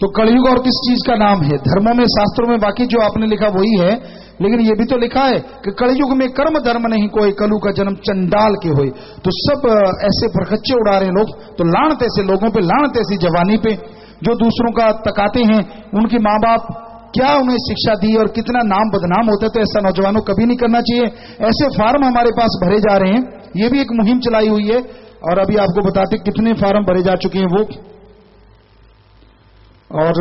तो कलयुग और किस चीज का नाम है? धर्मों में, शास्त्रों में बाकी जो आपने लिखा वही है, लेकिन ये भी तो लिखा है कि कलयुग में कर्म धर्म नहीं कोई, कलु का जन्म चंडाल के होए। तो सब ऐसे फरकच्चे उड़ा रहे लोग, तो लानत ऐसे लोगों पे, लानत ऐसी जवानी पे जो दूसरों का तकाते हैं। उनके माँ बाप क्या उन्हें शिक्षा दी और कितना नाम बदनाम होता है, तो ऐसा नौजवानों कभी नहीं करना चाहिए। ऐसे फार्म हमारे पास भरे जा रहे हैं, ये भी एक मुहिम चलाई हुई है और अभी आपको बताते कितने फार्म भरे जा चुके हैं वो। और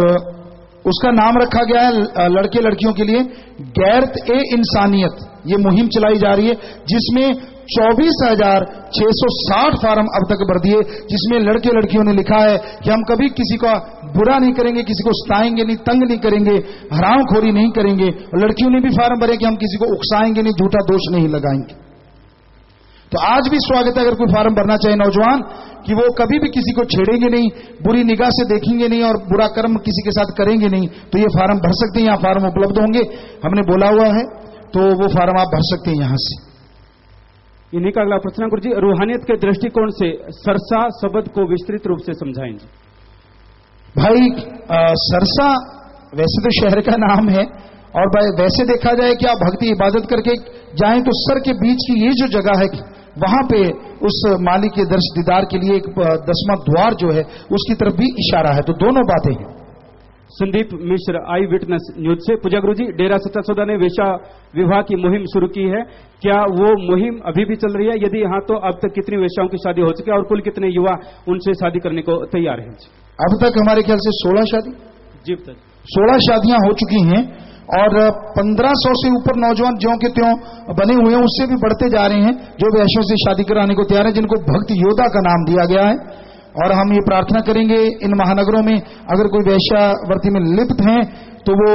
उसका नाम रखा गया है लड़के लड़कियों के लिए गैरत ए इंसानियत। ये मुहिम चलाई जा रही है जिसमें 24,660 फार्म अब तक भर दिए, जिसमें लड़के लड़कियों ने लिखा है कि हम कभी किसी का बुरा नहीं करेंगे, किसी को सताएंगे नहीं, तंग नहीं करेंगे, हरामखोरी नहीं करेंगे। और लड़कियों ने भी फार्म भरे कि हम किसी को उकसाएंगे नहीं, झूठा दोष नहीं लगाएंगे। तो आज भी स्वागत है, अगर कोई फार्म भरना चाहे नौजवान, कि वो कभी भी किसी को छेड़ेंगे नहीं, बुरी निगाह से देखेंगे नहीं और बुरा कर्म किसी के साथ करेंगे नहीं, तो ये फार्म भर सकते हैं। यहाँ फार्म उपलब्ध होंगे, हमने बोला हुआ है, तो वो फार्म आप भर सकते हैं यहां से। इन्हीं का अगला प्रश्न गुरुजी, रूहानियत के दृष्टिकोण से सरसा शब्द को विस्तृत रूप से समझाएंगे। भाई सरसा वैसे तो शहर का नाम है, और वैसे देखा जाए कि आप भक्ति इबादत करके जाएं तो सर के बीच की ये जो जगह है, वहां पे उस मालिक के दर्श दीदार के लिए एक 10वां द्वार जो है उसकी तरफ भी इशारा है। तो दोनों बातें हैं। संदीप मिश्र, आई विटनेस न्यूज से। पूजा गुरुजी, डेरा सच्चा सौदा ने वेश्या विवाह की मुहिम शुरू की है, क्या वो मुहिम अभी भी चल रही है? यदि हाँ, तो अब तक कितनी वेश्याओं की शादी हो चुकी है और कुल कितने युवा उनसे शादी करने को तैयार हैं? अब तक हमारे ख्याल से 16 शादी, जी तक 16 शादियां हो चुकी हैं और 1500 से ऊपर नौजवान ज्यों के त्यों बने हुए हैं, उससे भी बढ़ते जा रहे हैं जो वैश्यों से शादी कराने को तैयार है, जिनको भक्त योद्धा का नाम दिया गया है। और हम ये प्रार्थना करेंगे इन महानगरों में अगर कोई वैश्यावर्ती में लिप्त हैं तो वो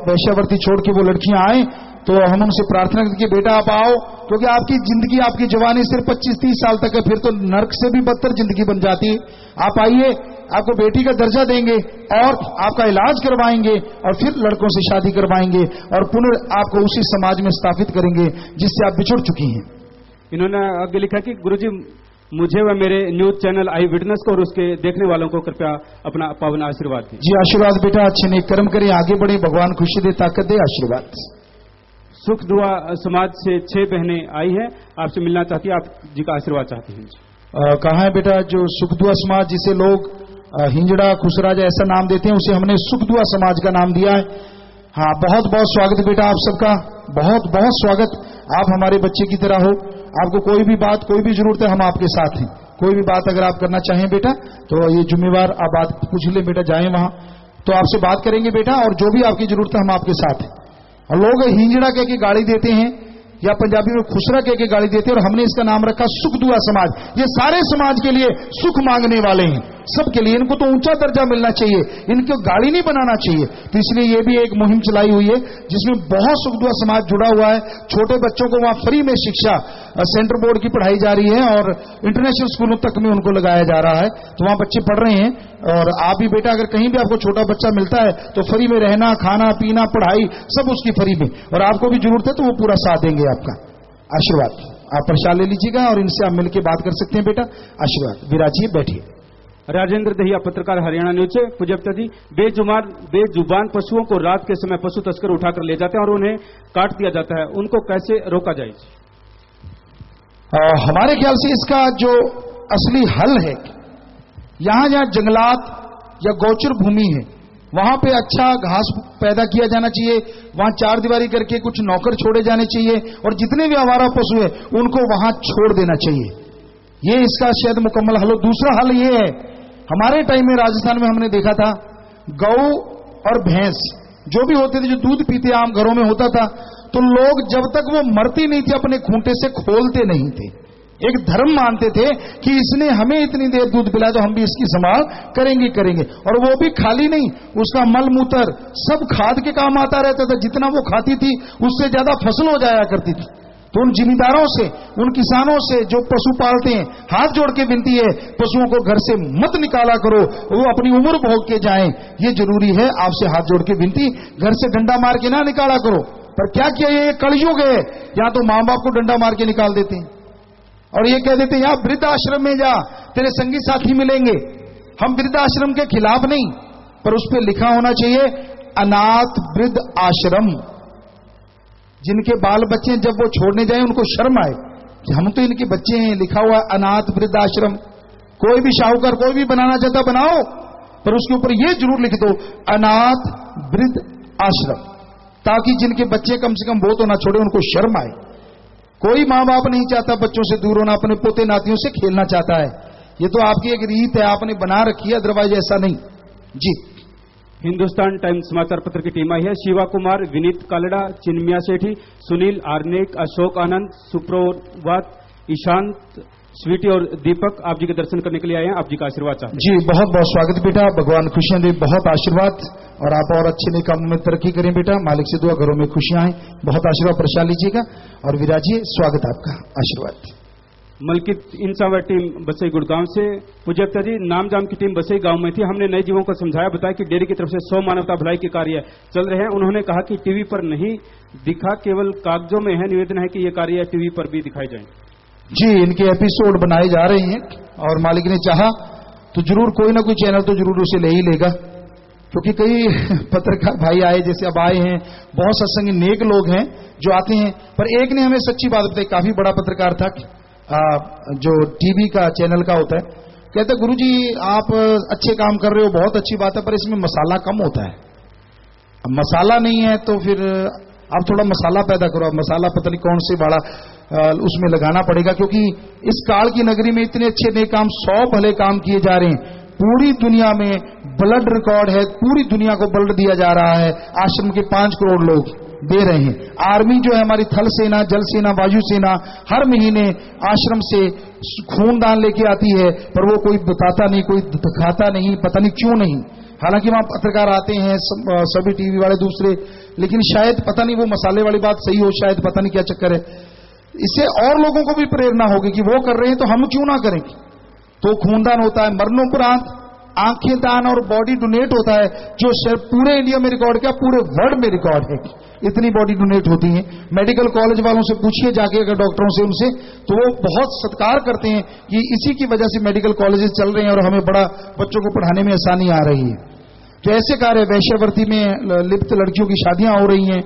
वैश्यावर्ती छोड़ के वो लड़कियां आए, तो हम उनसे प्रार्थना करते कि बेटा आप आओ, क्योंकि आपकी जिंदगी, आपकी जवानी सिर्फ 25-30 साल तक है, फिर तो नर्क से भी बदतर जिंदगी बन जाती है। आप आइए, आपको बेटी का दर्जा देंगे और आपका इलाज करवाएंगे और फिर लड़कों से शादी करवाएंगे और पुनः आपको उसी समाज में स्थापित करेंगे जिससे आप बिछुड़ चुकी हैं। इन्होंने आगे लिखा कि गुरुजी, मुझे व मेरे न्यूज चैनल आई विटनेस को और उसके देखने वालों को कृपया अपना पावन आशीर्वाद दीजिए। जी आशीर्वाद बेटा, अच्छे नेक कर्म करें, आगे बढ़े, भगवान खुशी दे, ताकत दे, आशीर्वाद। सुख दुआ समाज से 6 बहनें आई है, आपसे मिलना चाहती है, आप जी का आशीर्वाद चाहती हैं। कहाँ है बेटा जो सुख दुआ समाज, जिसे लोग हिंजड़ा खुसराजा ऐसा नाम देते हैं, उसे हमने सुख दुआ समाज का नाम दिया है। हाँ, बहुत बहुत स्वागत बेटा आप सबका, बहुत बहुत स्वागत। आप हमारे बच्चे की तरह हो, आपको कोई भी बात, कोई भी जरूरत है, हम आपके साथ हैं। कोई भी बात अगर आप करना चाहें बेटा, तो ये जिम्मेवार आप बात पूछ लें बेटा, जाएं वहां तो आपसे बात करेंगे बेटा, और जो भी आपकी जरूरत है हम आपके साथ हैं। और लोग हिंजड़ा कह के गाली देते हैं या पंजाबी में खुसरा कह के गाली देते हैं, और हमने इसका नाम रखा सुख दुआ समाज। ये सारे समाज के लिए सुख मांगने वाले हैं, सबके लिए। इनको तो ऊंचा दर्जा मिलना चाहिए, इनको गाली नहीं बनाना चाहिए। तो इसलिए ये भी एक मुहिम चलाई हुई है जिसमें बहुत सुख दुआ समाज जुड़ा हुआ है। छोटे बच्चों को वहां फ्री में शिक्षा, सेंटर बोर्ड की पढ़ाई जा रही है और इंटरनेशनल स्कूलों तक में उनको लगाया जा रहा है, तो वहां बच्चे पढ़ रहे हैं। और आप भी बेटा, अगर कहीं भी आपको छोटा बच्चा मिलता है तो फ्री में रहना, खाना पीना, पढ़ाई सब उसकी फ्री में, और आपको भी जरूरत है तो वो पूरा साथ देंगे आपका। आशीर्वाद। आप प्रसाद ले लीजिएगा और इनसे आप मिलकर बात कर सकते हैं बेटा। आशीर्वाद। विराजिए, बैठिए। राजेंद्र दहिया, पत्रकार, हरियाणा न्यूज से। पूज्यता जी, बेजुबान पशुओं को रात के समय पशु तस्कर उठाकर ले जाते हैं और उन्हें काट दिया जाता है, उनको कैसे रोका जाए? हमारे ख्याल से इसका जो असली हल है। यहां जहां जंगलात या गौचर भूमि है वहां पे अच्छा घास पैदा किया जाना चाहिए, वहां चार दीवारी करके कुछ नौकर छोड़े जाने चाहिए और जितने भी आवारा पशु है उनको वहां छोड़ देना चाहिए। ये इसका शायद मुकम्मल हल हो। दूसरा हल ये है, हमारे टाइम में राजस्थान में हमने देखा था गौ और भैंस जो भी होते थे, जो दूध पीते आम घरों में होता था, तो लोग जब तक वो मरती नहीं थी अपने खूंटे से खोलते नहीं थे। एक धर्म मानते थे कि इसने हमें इतनी देर दूध पिलाया तो हम भी इसकी संभाल करेंगे। और वो भी खाली नहीं, उसका मल मूत्र सब खाद के काम आता रहता था। जितना वो खाती थी उससे ज्यादा फसल हो जाया करती थी। तो उन जिम्मेदारों से, उन किसानों से जो पशु पालते हैं, हाथ जोड़ के विनती है, पशुओं को घर से मत निकाला करो, वो अपनी उम्र भोग के जाएं। ये जरूरी है, आपसे हाथ जोड़ के विनती, घर से डंडा मार के ना निकाला करो। पर क्या किया, ये कलयुग है, या तो मां बाप को डंडा मार के निकाल देते हैं और ये कह देते हैं या वृद्ध आश्रम में जा, तेरे संगी साथी मिलेंगे। हम वृद्ध आश्रम के खिलाफ नहीं, पर उस पर लिखा होना चाहिए अनाथ वृद्ध आश्रम। जिनके बाल बच्चे जब वो छोड़ने जाए उनको शर्म आए कि हम तो इनके बच्चे हैं, लिखा हुआ अनाथ वृद्ध आश्रम। कोई भी शाहूकार कोई भी बनाना चाहता बनाओ, पर उसके ऊपर ये जरूर लिख दो अनाथ वृद्ध आश्रम, ताकि जिनके बच्चे कम से कम वो तो ना छोड़े, उनको शर्म आए। कोई मां बाप नहीं चाहता बच्चों से दूर होना, अपने पोते नातियों से खेलना चाहता है। ये तो आपकी एक रीत है, आपने बना रखी है, अदरवाइज ऐसा नहीं जी। हिंदुस्तान टाइम्स समाचार पत्र की टीम आई है। शिवा कुमार, विनीत कालड़ा, चिन्मया सेठी, सुनील आर्नेक, अशोक आनंद, सुप्रभात, ईशांत, स्वीटी और दीपक आप जी के दर्शन करने के लिए आए हैं। आप जी का आशीर्वाद चाहते हैं। जी बहुत बहुत स्वागत बेटा, भगवान खुशियां दे, बहुत आशीर्वाद, और आप और अच्छे नए कामों में तरक्की करें बेटा। मालिक से दुआ, घरों में खुशियां आए, बहुत आशीर्वाद प्रसाद लीजिएगा और विराजिए। स्वागत आपका, आशीर्वाद। मलकित इंसावर टीम बसई गुड़गांव से, पूज्यता जी नाम जाम की टीम बसई गांव में थी। हमने नए जीवों को समझाया, बताया कि डेयरी की तरफ से 100 मानवता भलाई के कार्य चल रहे हैं। उन्होंने कहा कि टीवी पर नहीं दिखा, केवल कागजों में है। निवेदन है कि ये कार्य टीवी पर भी दिखाए जाए। जी इनके एपिसोड बनाए जा रहे हैं और मालिक ने चाहा तो जरूर कोई ना कोई चैनल तो जरूर उसे ले ही लेगा, क्योंकि कई पत्रकार भाई आए, जैसे अब आए हैं, बहुत सत्संगी नेक लोग हैं जो आते हैं। पर एक ने हमें सच्ची बात बताई, काफी बड़ा पत्रकार था, जो टीवी का चैनल का होता है, कहते गुरुजी आप अच्छे काम कर रहे हो, बहुत अच्छी बात है, पर इसमें मसाला कम होता है। अब मसाला नहीं है तो फिर आप थोड़ा मसाला पैदा करो। अब मसाला पता नहीं कौन से बड़ा उसमें लगाना पड़ेगा, क्योंकि इस काल की नगरी में इतने अच्छे नए काम, 100 भले काम किए जा रहे हैं। पूरी दुनिया में ब्लड रिकॉर्ड है, पूरी दुनिया को ब्लड दिया जा रहा है। आश्रम के 5 करोड़ लोग दे रहे हैं। आर्मी जो है हमारी, थल सेना, जल सेना, वायु सेना, हर महीने आश्रम से खून दान लेके आती है, पर वो कोई बताता नहीं, कोई दिखाता नहीं, पता नहीं क्यों नहीं। हालांकि वहां पत्रकार आते हैं, सभी टीवी वाले दूसरे, लेकिन शायद पता नहीं वो मसाले वाली बात सही हो, शायद पता नहीं क्या चक्कर है। इससे और लोगों को भी प्रेरणा होगी कि वो कर रहे हैं तो हम क्यों ना करें। तो खूनदान होता है, मरणोपरांत आंखें दान और बॉडी डोनेट होता है, जो सिर्फ पूरे इंडिया में रिकॉर्ड, क्या पूरे वर्ल्ड में रिकॉर्ड है। इतनी बॉडी डोनेट होती है। मेडिकल कॉलेज वालों से पूछिए जाके, अगर डॉक्टरों से, उनसे, तो वो बहुत सत्कार करते हैं कि इसी की वजह से मेडिकल कॉलेजेस चल रहे हैं और हमें बड़ा बच्चों को पढ़ाने में आसानी आ रही है। तो ऐसे कार्य, वैश्यावृत्ति में लिप्त लड़कियों की शादियां हो रही हैं,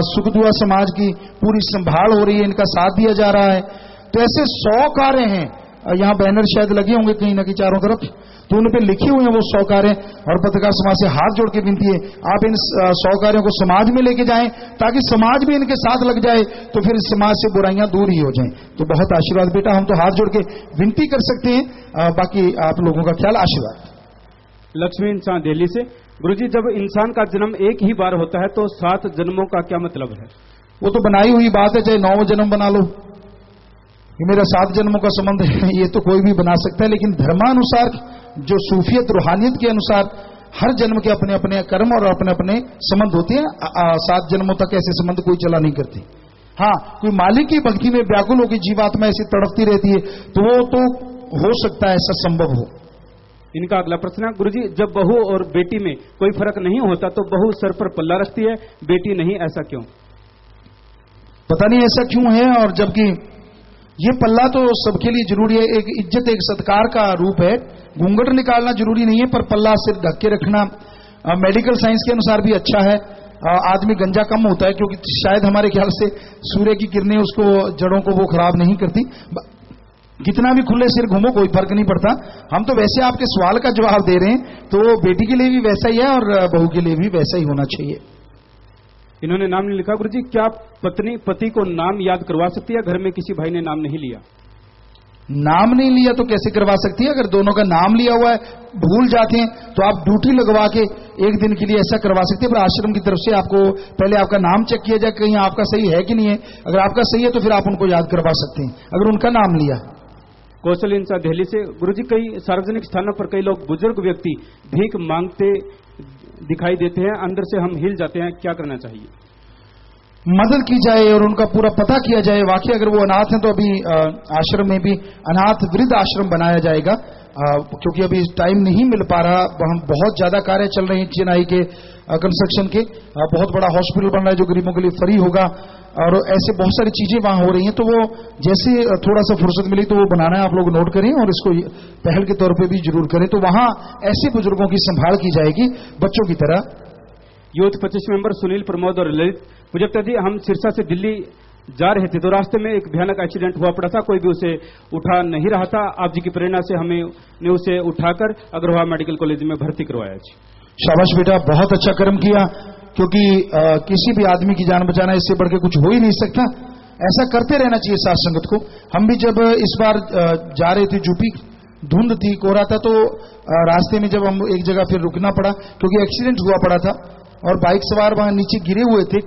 सुखदुआ समाज की पूरी संभाल हो रही है, इनका साथ दिया जा रहा है। तो ऐसे 100 कार्य हैं। यहाँ बैनर शायद लगे होंगे कहीं ना कहीं चारों तरफ, तो उन पे लिखे हुए हैं वो 100 कार्य। और पत्रकार समाज से हाथ जोड़ के विनती है, आप इन 100 कार्यों को समाज में लेके जाएं, ताकि समाज भी इनके साथ लग जाए, तो फिर समाज से बुराइयां दूर ही हो जाएं। तो बहुत आशीर्वाद बेटा, हम तो हाथ जोड़ के विनती कर सकते हैं, बाकी आप लोगों का ख्याल। आशीर्वाद। लक्ष्मी इंसान दिल्ली से, गुरुजी जब इंसान का जन्म एक ही बार होता है तो 7 जन्मों का क्या मतलब है? वो तो बनाई हुई बात है, चाहे 9 जन्म बना लो, ये मेरा 7 जन्मों का संबंध है, ये तो कोई भी बना सकता है। लेकिन धर्मानुसार, जो सूफियत रूहानियत के अनुसार, हर जन्म के अपने अपने कर्म और अपने अपने संबंध होते हैं। 7 जन्मों तक ऐसे संबंध कोई चला नहीं करती। हाँ, कोई मालिक की भक्ति में व्याकुल होकर जीवात्मा ऐसी तड़पती रहती है, तो वो तो हो सकता है, ऐसा संभव हो। इनका अगला प्रश्न है, गुरुजी जब बहू और बेटी में कोई फर्क नहीं होता तो बहू सर पर पल्ला रखती है, बेटी नहीं, ऐसा क्यों? पता नहीं ऐसा क्यों है। और जबकि ये पल्ला तो सबके लिए जरूरी है, एक इज्जत, एक सत्कार का रूप है। घूंघट निकालना जरूरी नहीं है, पर पल्ला सिर ढक के रखना मेडिकल साइंस के अनुसार भी अच्छा है। आदमी गंजा कम होता है, क्योंकि शायद हमारे ख्याल से सूर्य की किरणें उसको, जड़ों को वो खराब नहीं करती। कितना भी खुले सिर घूमो कोई फर्क नहीं पड़ता। हम तो वैसे आपके सवाल का जवाब दे रहे हैं, तो बेटी के लिए भी वैसा ही है और बहू के लिए भी वैसा ही होना चाहिए। इन्होंने नाम नहीं लिखा। गुरुजी, क्या पत्नी पति को नाम याद करवा सकती है? घर में किसी भाई ने नाम नहीं लिया। नाम नहीं लिया तो कैसे करवा सकती है? अगर दोनों का नाम लिया हुआ है, भूल जाते हैं, तो आप ड्यूटी लगवा के एक दिन के लिए ऐसा करवा सकते हैं। पर आश्रम की तरफ से आपको पहले आपका नाम चेक किया जाए, कहीं आपका सही है कि नहीं है। अगर आपका सही है तो फिर आप उनको याद करवा सकते हैं, अगर उनका नाम लिया। कौशल इंसा दिल्ली से। गुरुजी, कई सार्वजनिक स्थानों पर कई लोग बुजुर्ग व्यक्ति भीख मांगते दिखाई देते हैं, अंदर से हम हिल जाते हैं, क्या करना चाहिए? मदद की जाए और उनका पूरा पता किया जाए। वाकई अगर वो अनाथ हैं तो अभी आश्रम में भी अनाथ वृद्ध आश्रम बनाया जाएगा, क्योंकि अभी टाइम नहीं मिल पा रहा। हम बहुत ज्यादा कार्य चल रहे हैं चेन्नई के कंस्ट्रक्शन के, बहुत बड़ा हॉस्पिटल बन रहा है जो गरीबों के लिए फ्री होगा, और ऐसे बहुत सारी चीजें वहां हो रही हैं। तो वो जैसे थोड़ा सा फुर्सत मिली तो वो बनाना है, आप लोग नोट करें और इसको पहल के तौर पे भी जरूर करें। तो वहां ऐसे बुजुर्गों की संभाल की जाएगी बच्चों की तरह। यूथ 25 मेंबर सुनील, प्रमोद और ललित। मुझे जी, हम सिरसा से दिल्ली जा रहे थे तो रास्ते में एक भयानक एक्सीडेंट हुआ पड़ा था, कोई भी उसे उठा नहीं रहा था। आप जी की प्रेरणा से हमने उसे उठाकर अग्रवाल मेडिकल कॉलेज में भर्ती करवाया जी। शाबाश बेटा, बहुत अच्छा कर्म किया, क्योंकि किसी भी आदमी की जान बचाना इससे बढ़ के कुछ हो ही नहीं सकता। ऐसा करते रहना चाहिए साथ संगत को। हम भी जब इस बार जा रहे थे यूपी, धुंध थी, कोहरा था, तो रास्ते में जब हम एक जगह फिर रुकना पड़ा क्योंकि एक्सीडेंट हुआ पड़ा था और बाइक सवार वहां नीचे गिरे हुए थे।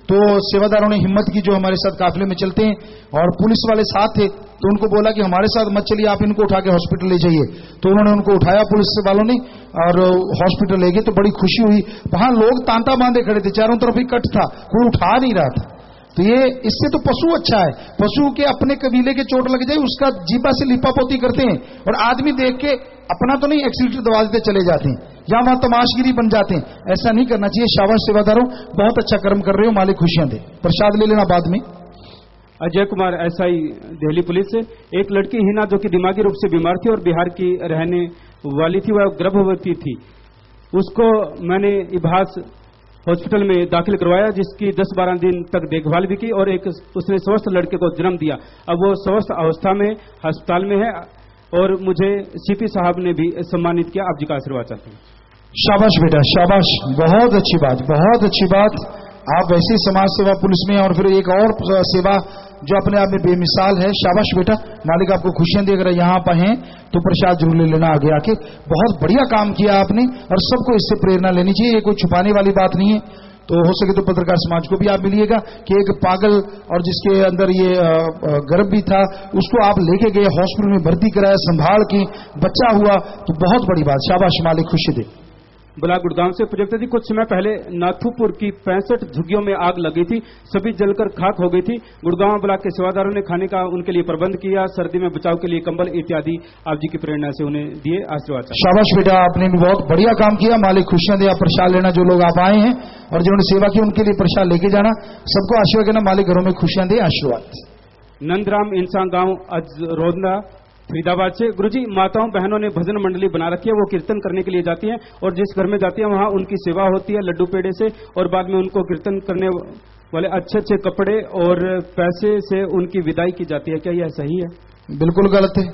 तो सेवादारों ने हिम्मत की, जो हमारे साथ काफिले में चलते हैं, और पुलिस वाले साथ थे, तो उनको बोला कि हमारे साथ मत चलिए, आप इनको उठा के हॉस्पिटल ले जाइए। तो उन्होंने उनको उठाया पुलिस वालों ने और हॉस्पिटल ले गए। तो बड़ी खुशी हुई। वहां लोग तांता बांधे खड़े थे, चारों तरफ इकट्ठ था, कोई उठा नहीं रहा था। तो ये इससे तो पशु अच्छा है। पशु के अपने कबीले के चोट लग जाए उसका जीपा से लिपापोती करते हैं, और आदमी देख के अपना तो नहीं एक्सीलेटर दबा देते चले जाते हैं, या वहां तमाशगिरी बन जाते हैं। ऐसा नहीं करना चाहिए। शाबाश सेवादारों, बहुत अच्छा कर्म कर रहे हो, मालिक खुशियां दे। प्रसाद ले लेना बाद में। अजय कुमार एसआई दिल्ली पुलिस से। एक लड़की हिना जो कि दिमागी रूप से बीमार थी और बिहार की रहने वाली थी, वह गर्भवती थी। उसको मैंने इभास हॉस्पिटल में दाखिल करवाया, जिसकी 10-12 दिन तक देखभाल भी की और एक उसने स्वस्थ लड़के को जन्म दिया। अब वो स्वस्थ अवस्था में अस्पताल में है और मुझे सीपी साहब ने भी सम्मानित किया। आप जी का आशीर्वाद चाहते हैं। शाबाश बेटा, शाबाश, बहुत अच्छी बात, बहुत अच्छी बात। आप वैसे समाज सेवा पुलिस में और फिर एक और सेवा जो अपने आप में बेमिसाल है। शाबाश बेटा, मालिक आपको खुशियां दे। अगर यहाँ पर हैं तो प्रसाद जरूर ले लेना आगे आके। बहुत बढ़िया काम किया आपने और सबको इससे प्रेरणा लेनी चाहिए। ये कोई छुपाने वाली बात नहीं है। तो हो सके तो पत्रकार समाज को भी आप मिलिएगा कि एक पागल और जिसके अंदर ये गर्भ भी था, उसको आप लेके गए, हॉस्पिटल में भर्ती कराया, संभाल की, बच्चा हुआ, तो बहुत बड़ी बात। शाबाश, मालिक खुशी दे। बुला गुड़गांव से प्रोजेक्ट जी, कुछ समय पहले नाथुपुर की 65 झुग्गियों में आग लगी थी, सभी जलकर खाक हो गई थी। गुड़गांव ब्लॉक के सेवादारों ने खाने का उनके लिए प्रबंध किया, सर्दी में बचाव के लिए कंबल इत्यादि आप जी की प्रेरणा से उन्हें दिए। आशीर्वाद। शाबाश बेटा, आपने भी बहुत बढ़िया काम किया। मालिक खुशियां दे। आप प्रसाद लेना, जो लोग आप आए हैं और जिन्होंने सेवा की उनके लिए प्रसाद लेके जाना। सबको आशीर्वाद देना, मालिक घरों में खुशियां दे। आशीर्वाद। नंदराम इंसान गांव अजरोदा फरीदाबाद से। गुरुजी, माताओं बहनों ने भजन मंडली बना रखी है, वो कीर्तन करने के लिए जाती हैं और जिस घर में जाती हैं वहां उनकी सेवा होती है लड्डू पेड़े से, और बाद में उनको कीर्तन करने वाले अच्छे कपड़े और पैसे से उनकी विदाई की जाती है। क्या यह सही है? बिल्कुल गलत है।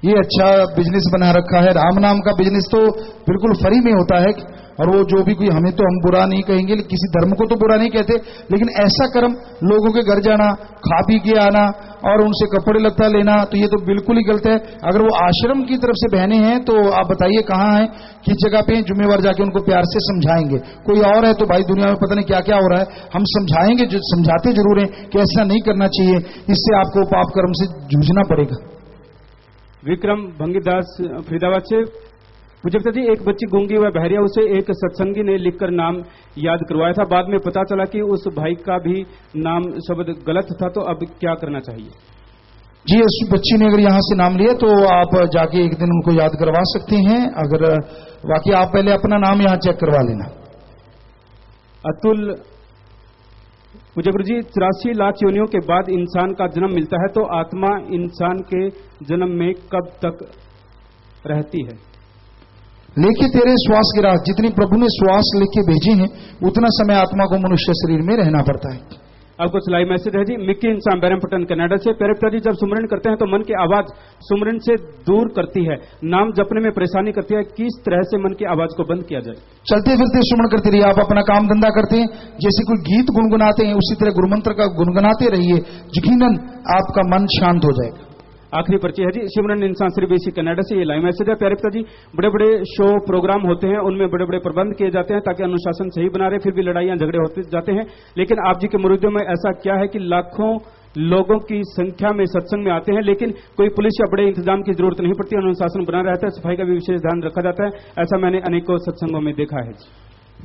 ये अच्छा बिजनेस बना रखा है। राम नाम का बिजनेस तो बिल्कुल फ्री में होता है, और वो जो भी कोई, हमें तो हम बुरा नहीं कहेंगे, किसी धर्म को तो बुरा नहीं कहते, लेकिन ऐसा कर्म लोगों के घर जाना, खा पी के आना और उनसे कपड़े लत्ता लेना, तो ये तो बिल्कुल ही गलत है। अगर वो आश्रम की तरफ से बहनें हैं तो आप बताइए कहाँ हैं, किस जगह पे, जुम्मेवार जाके उनको प्यार से समझाएंगे। कोई और है तो भाई दुनिया में पता नहीं क्या क्या हो रहा है, हम समझाएंगे, जो समझाते जरूर हैं कि ऐसा नहीं करना चाहिए, इससे आपको पाप कर्म से जूझना पड़ेगा। विक्रम भंगीदास फरीदाबाद से। मुझे जी, एक बच्ची गूंगी व बहरिया, उसे एक सत्संगी ने लिखकर नाम याद करवाया था, बाद में पता चला कि उस भाई का भी नाम शब्द गलत था, तो अब क्या करना चाहिए? जी, उस बच्ची ने अगर यहाँ से नाम लिया तो आप जाके एक दिन उनको याद करवा सकते हैं। अगर वाकई आप पहले अपना नाम यहाँ चेक करवा लेना। अतुल मुझे गुरु जी, 84 लाख योनियों के बाद इंसान का जन्म मिलता है, तो आत्मा इंसान के जन्म में कब तक रहती है? लेके तेरे श्वास की राह, जितनी प्रभु ने श्वास लेके भेजे हैं उतना समय आत्मा को मनुष्य शरीर में रहना पड़ता है। आपको सिलाई मैसेज है जी, मिक्की इंसान बैरमपटन कनाडा से। प्यारे पिताजी, जब सुमरन करते हैं तो मन की आवाज सुमरन से दूर करती है, नाम जपने में परेशानी करती है, किस तरह से मन की आवाज को बंद किया जाए? चलते फिरते सुमन करते रहिए। आप अपना काम धंधा करते हैं, जैसे कोई गीत गुनगुनाते हैं उसी तरह गुरुमंत्र का गुनगुनाते रहिए, यकीनन आपका मन शांत हो जाएगा। आखिरी पर्ची है जी, सिमरन इंसान श्री बीसी कनाडा से। ये लाइव मैसेज है। प्यारे पिताजी, बड़े बड़े शो प्रोग्राम होते हैं, उनमें बड़े बड़े प्रबंध किए जाते हैं ताकि अनुशासन सही बना रहे, फिर भी लड़ाइयां झगड़े होते जाते हैं। लेकिन आप जी के मुरीदों में ऐसा क्या है कि लाखों लोगों की संख्या में सत्संग में आते हैं, लेकिन कोई पुलिस या बड़े इंतजाम की जरूरत नहीं पड़ती, अनुशासन बना रहता है, सफाई का भी विशेष ध्यान रखा जाता है। ऐसा मैंने अनेकों सत्संगों में देखा है।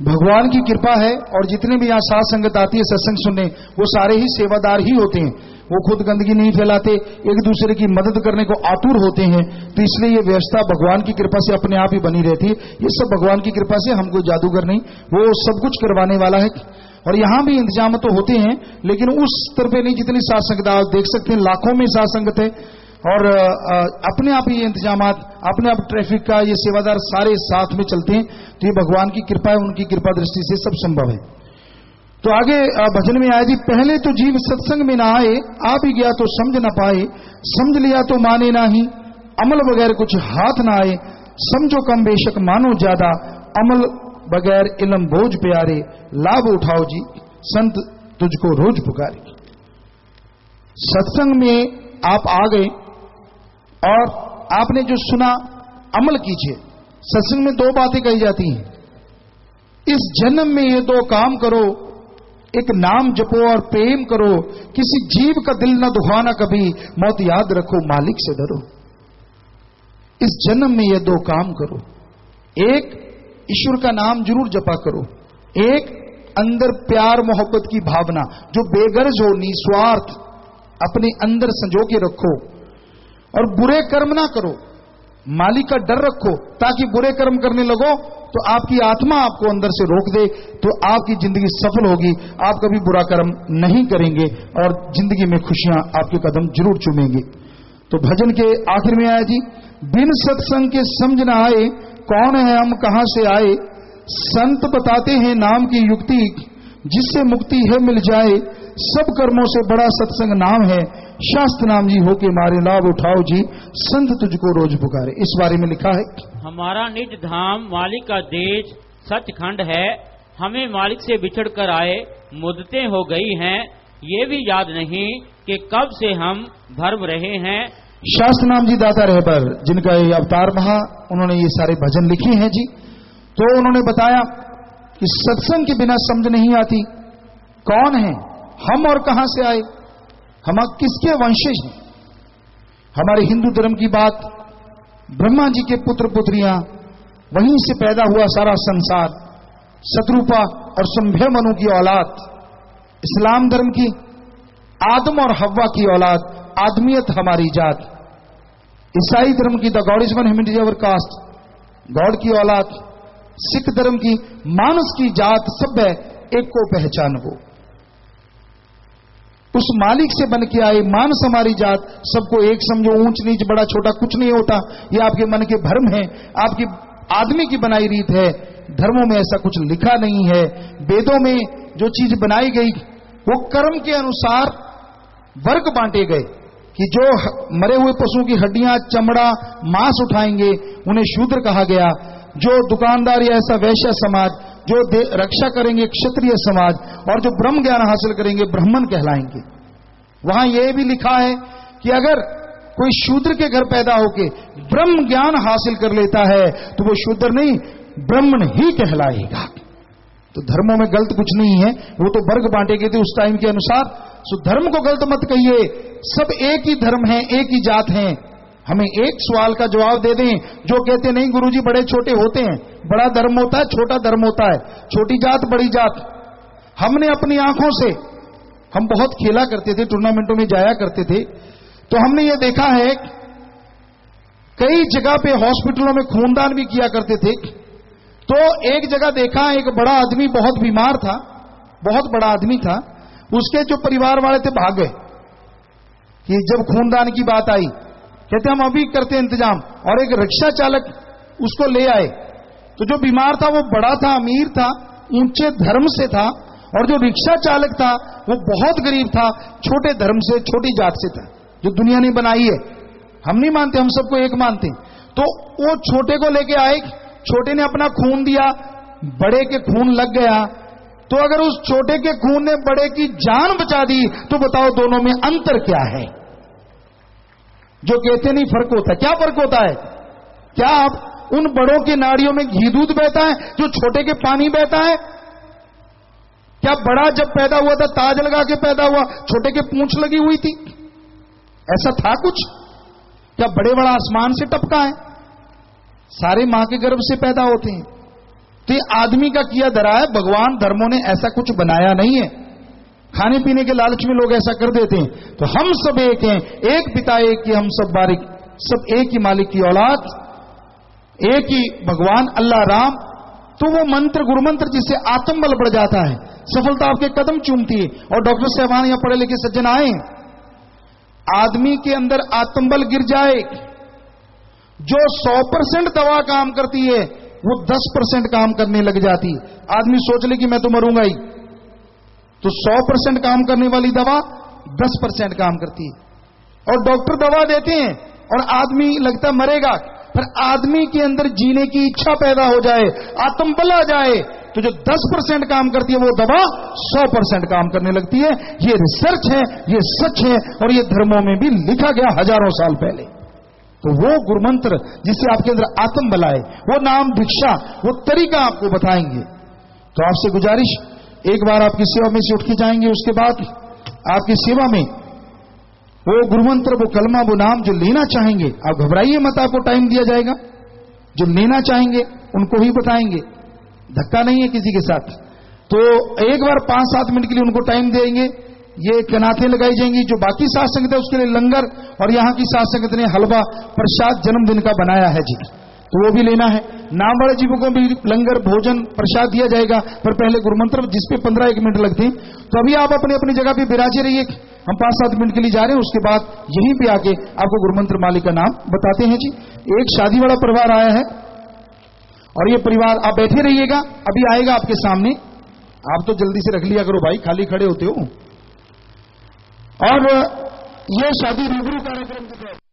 भगवान की कृपा है, और जितने भी यहाँ साथ संगत आती है सत्संग सुनने, वो सारे ही सेवादार ही होते हैं। वो खुद गंदगी नहीं फैलाते, एक दूसरे की मदद करने को आतुर होते हैं। तो इसलिए ये व्यवस्था भगवान की कृपा से अपने आप ही बनी रहती है। ये सब भगवान की कृपा से, हमको जादूगर नहीं, वो सब कुछ करवाने वाला है। और यहाँ भी इंतजाम तो होते हैं, लेकिन उस स्तर पे नहीं जितनी साथ संगत आप देख सकते हैं, लाखों में साथ संगत है। और अपने आप ये इंतजामात, अपने आप ट्रैफिक का, ये सेवादार सारे साथ में चलते हैं। तो ये भगवान की कृपा है, उनकी कृपा दृष्टि से सब संभव है। तो आगे भजन में आया जी, पहले तो जीव सत्संग में ना आए, आ भी गया तो समझ ना पाए, समझ लिया तो माने ना ही, अमल बगैर कुछ हाथ ना आए, समझो कम बेशक मानो ज्यादा, अमल बगैर इल्म बोझ प्यारे, लाभ उठाओ जी संत तुझको रोज पुकारे। सत्संग में आप आ गए और आपने जो सुना अमल कीजिए। सत्संग में दो बातें कही जाती हैं, इस जन्म में ये दो काम करो, एक नाम जपो और प्रेम करो, किसी जीव का दिल न दुखाना कभी, मौत याद रखो मालिक से डरो। इस जन्म में ये दो काम करो, एक ईश्वर का नाम जरूर जपा करो, एक अंदर प्यार मोहब्बत की भावना जो बेगर्ज हो, निस्वार्थ अपने अंदर संजो के रखो, और बुरे कर्म ना करो, मालिक का डर रखो, ताकि बुरे कर्म करने लगो तो आपकी आत्मा आपको अंदर से रोक दे, तो आपकी जिंदगी सफल होगी, आप कभी बुरा कर्म नहीं करेंगे और जिंदगी में खुशियां आपके कदम जरूर चूमेंगे। तो भजन के आखिर में आया जी, बिन सत्संग के समझ न आए, कौन है हम कहां से आए, संत बताते हैं नाम की युक्ति, जिससे मुक्ति है मिल जाए, सब कर्मों से बड़ा सत्संग नाम है, शास्त्र नाम जी होके मारे, लाभ उठाओ जी संत तुझको रोज पुकारे। इस बारे में लिखा है, हमारा निज धाम मालिक का देश सचखंड है, हमें मालिक से बिछड़ कर आए मुद्दतें हो गई हैं, ये भी याद नहीं कि कब से हम भरम रहे हैं। शास्त्र नाम जी दाता रहे पर जिनका ये अवतार महा, उन्होंने ये सारे भजन लिखे हैं जी। तो उन्होंने बताया कि सत्संग के बिना समझ नहीं आती, कौन है हम और कहां से आए, हम किसके वंशज हैं। हमारे हिंदू धर्म की बात, ब्रह्मा जी के पुत्र पुत्रियां, वहीं से पैदा हुआ सारा संसार, शत्रुपा और संभ्य मनु की औलाद, इस्लाम धर्म की आदम और हव्वा की औलाद, आदमियत हमारी जात, ईसाई धर्म की the God is one humanity our caste, God की औलाद, सिख धर्म की मानस की जात, सब है एक को पहचान वो, उस मालिक से बन के आए मानस हमारी जात, सबको एक समझो, ऊंच नीच बड़ा छोटा कुछ नहीं होता, ये आपके मन के भ्रम है, आपकी आदमी की बनाई रीत है। धर्मों में ऐसा कुछ लिखा नहीं है। वेदों में जो चीज बनाई गई वो कर्म के अनुसार वर्ग बांटे गए कि जो मरे हुए पशुओं की हड्डियां, चमड़ा, मांस उठाएंगे उन्हें शूद्र कहा गया, जो दुकानदार या ऐसा वैश्य समाज, जो रक्षा करेंगे क्षत्रिय समाज, और जो ब्रह्म ज्ञान हासिल करेंगे ब्राह्मण कहलाएंगे। वहां यह भी लिखा है कि अगर कोई शूद्र के घर पैदा होके ब्रह्म ज्ञान हासिल कर लेता है तो वो शूद्र नहीं ब्राह्मण ही कहलाएगा। तो धर्मों में गलत कुछ नहीं है, वो तो वर्ग बांटे गए थे उस टाइम के अनुसार। सो धर्म को गलत मत कहिए, सब एक ही धर्म है, एक ही जात है। हमें एक सवाल का जवाब दे दें, जो कहते नहीं गुरुजी बड़े छोटे होते हैं, बड़ा धर्म होता है, छोटा धर्म होता है, छोटी जात बड़ी जात। हमने अपनी आंखों से, हम बहुत खेला करते थे, टूर्नामेंटों में जाया करते थे, तो हमने ये देखा है कई जगह पे हॉस्पिटलों में खूनदान भी किया करते थे। तो एक जगह देखा, एक बड़ा आदमी बहुत बीमार था, बहुत बड़ा आदमी था, उसके जो परिवार वाले थे भाग गए कि जब खूनदान की बात आई, कहते हम अभी करते इंतजाम, और एक रिक्शा चालक उसको ले आए। तो जो बीमार था वो बड़ा था, अमीर था, ऊंचे धर्म से था, और जो रिक्शा चालक था वो बहुत गरीब था, छोटे धर्म से, छोटी जात से था, जो दुनिया ने बनाई है। हम नहीं मानते, हम सबको एक मानते हैं। तो वो छोटे को लेके आए, छोटे ने अपना खून दिया, बड़े के खून लग गया। तो अगर उस छोटे के खून ने बड़े की जान बचा दी तो बताओ दोनों में अंतर क्या है? जो कहते नहीं फर्क होता, क्या फर्क होता है? क्या आप उन बड़ों के नाड़ियों में घी दूध बहता है जो छोटे के पानी बहता है? क्या बड़ा जब पैदा हुआ था ताज लगा के पैदा हुआ, छोटे के पूंछ लगी हुई थी? ऐसा था कुछ? क्या बड़े बड़ा आसमान से टपका है? सारे मां के गर्भ से पैदा होते हैं। तो ये आदमी का किया धरा है, भगवान धर्मों ने ऐसा कुछ बनाया नहीं है। खाने पीने के लालच में लोग ऐसा कर देते हैं। तो हम सब एक हैं, एक पिता एक ही, हम सब बारिक, सब एक ही मालिक की औलाद, एक ही भगवान अल्लाह राम। तो वो मंत्र, गुरु मंत्र, जिससे आत्मबल बढ़ जाता है, सफलता आपके कदम चूमती है। और डॉक्टर साहबान या पढ़े लिखे सज्जन आए, आदमी के अंदर आत्मबल गिर जाए, जो 100% दवा काम करती है वो 10% काम करने लग जाती है। आदमी सोच ले कि मैं तो मरूंगा ही, तो 100% काम करने वाली दवा 10% काम करती है। और डॉक्टर दवा देते हैं और आदमी लगता मरेगा, पर आदमी के अंदर जीने की इच्छा पैदा हो जाए, आत्मबल आ जाए, तो जो 10% काम करती है वो दवा 100% काम करने लगती है। ये रिसर्च है, ये सच है, और ये धर्मों में भी लिखा गया हजारों साल पहले। तो वो गुरुमंत्र जिससे आपके अंदर आत्मबल आए, वो नाम भिक्षा, वो तरीका आपको बताएंगे। तो आपसे गुजारिश, एक बार आपकी सेवा में से उठ के जाएंगे, उसके बाद आपकी सेवा में वो गुरुमंत्र, वो कलमा, वो नाम जो लेना चाहेंगे, आप घबराइए मत, आपको टाइम दिया जाएगा। जो लेना चाहेंगे उनको ही बताएंगे, धक्का नहीं है किसी के साथ। तो एक बार 5-7 मिनट के लिए उनको टाइम देंगे। ये कनातें लगाई जाएंगी। जो बाकी साध संगत है उसके लिए लंगर, और यहां की साध संगत ने हलवा प्रसाद जन्मदिन का बनाया है जी, तो वो भी लेना है। नाम वाले जीवों को भी लंगर, भोजन, प्रसाद दिया जाएगा, पर पहले गुरुमंत्र जिसपे 15-1 मिनट लगते हैं। तो अभी आप अपने अपनी जगह पे विराजे रहिए, हम 5-7 मिनट के लिए जा रहे हैं। उसके बाद यहीं पे आके आपको गुरुमंत्र मालिक का नाम बताते हैं जी। एक शादी वाला परिवार आया है, और ये परिवार, आप बैठे रहिएगा, अभी आएगा आपके सामने। आप तो जल्दी से रख लिया करो भाई, खाली खड़े होते हो। और ये शादी रूबरू कार्यक्रम के तहत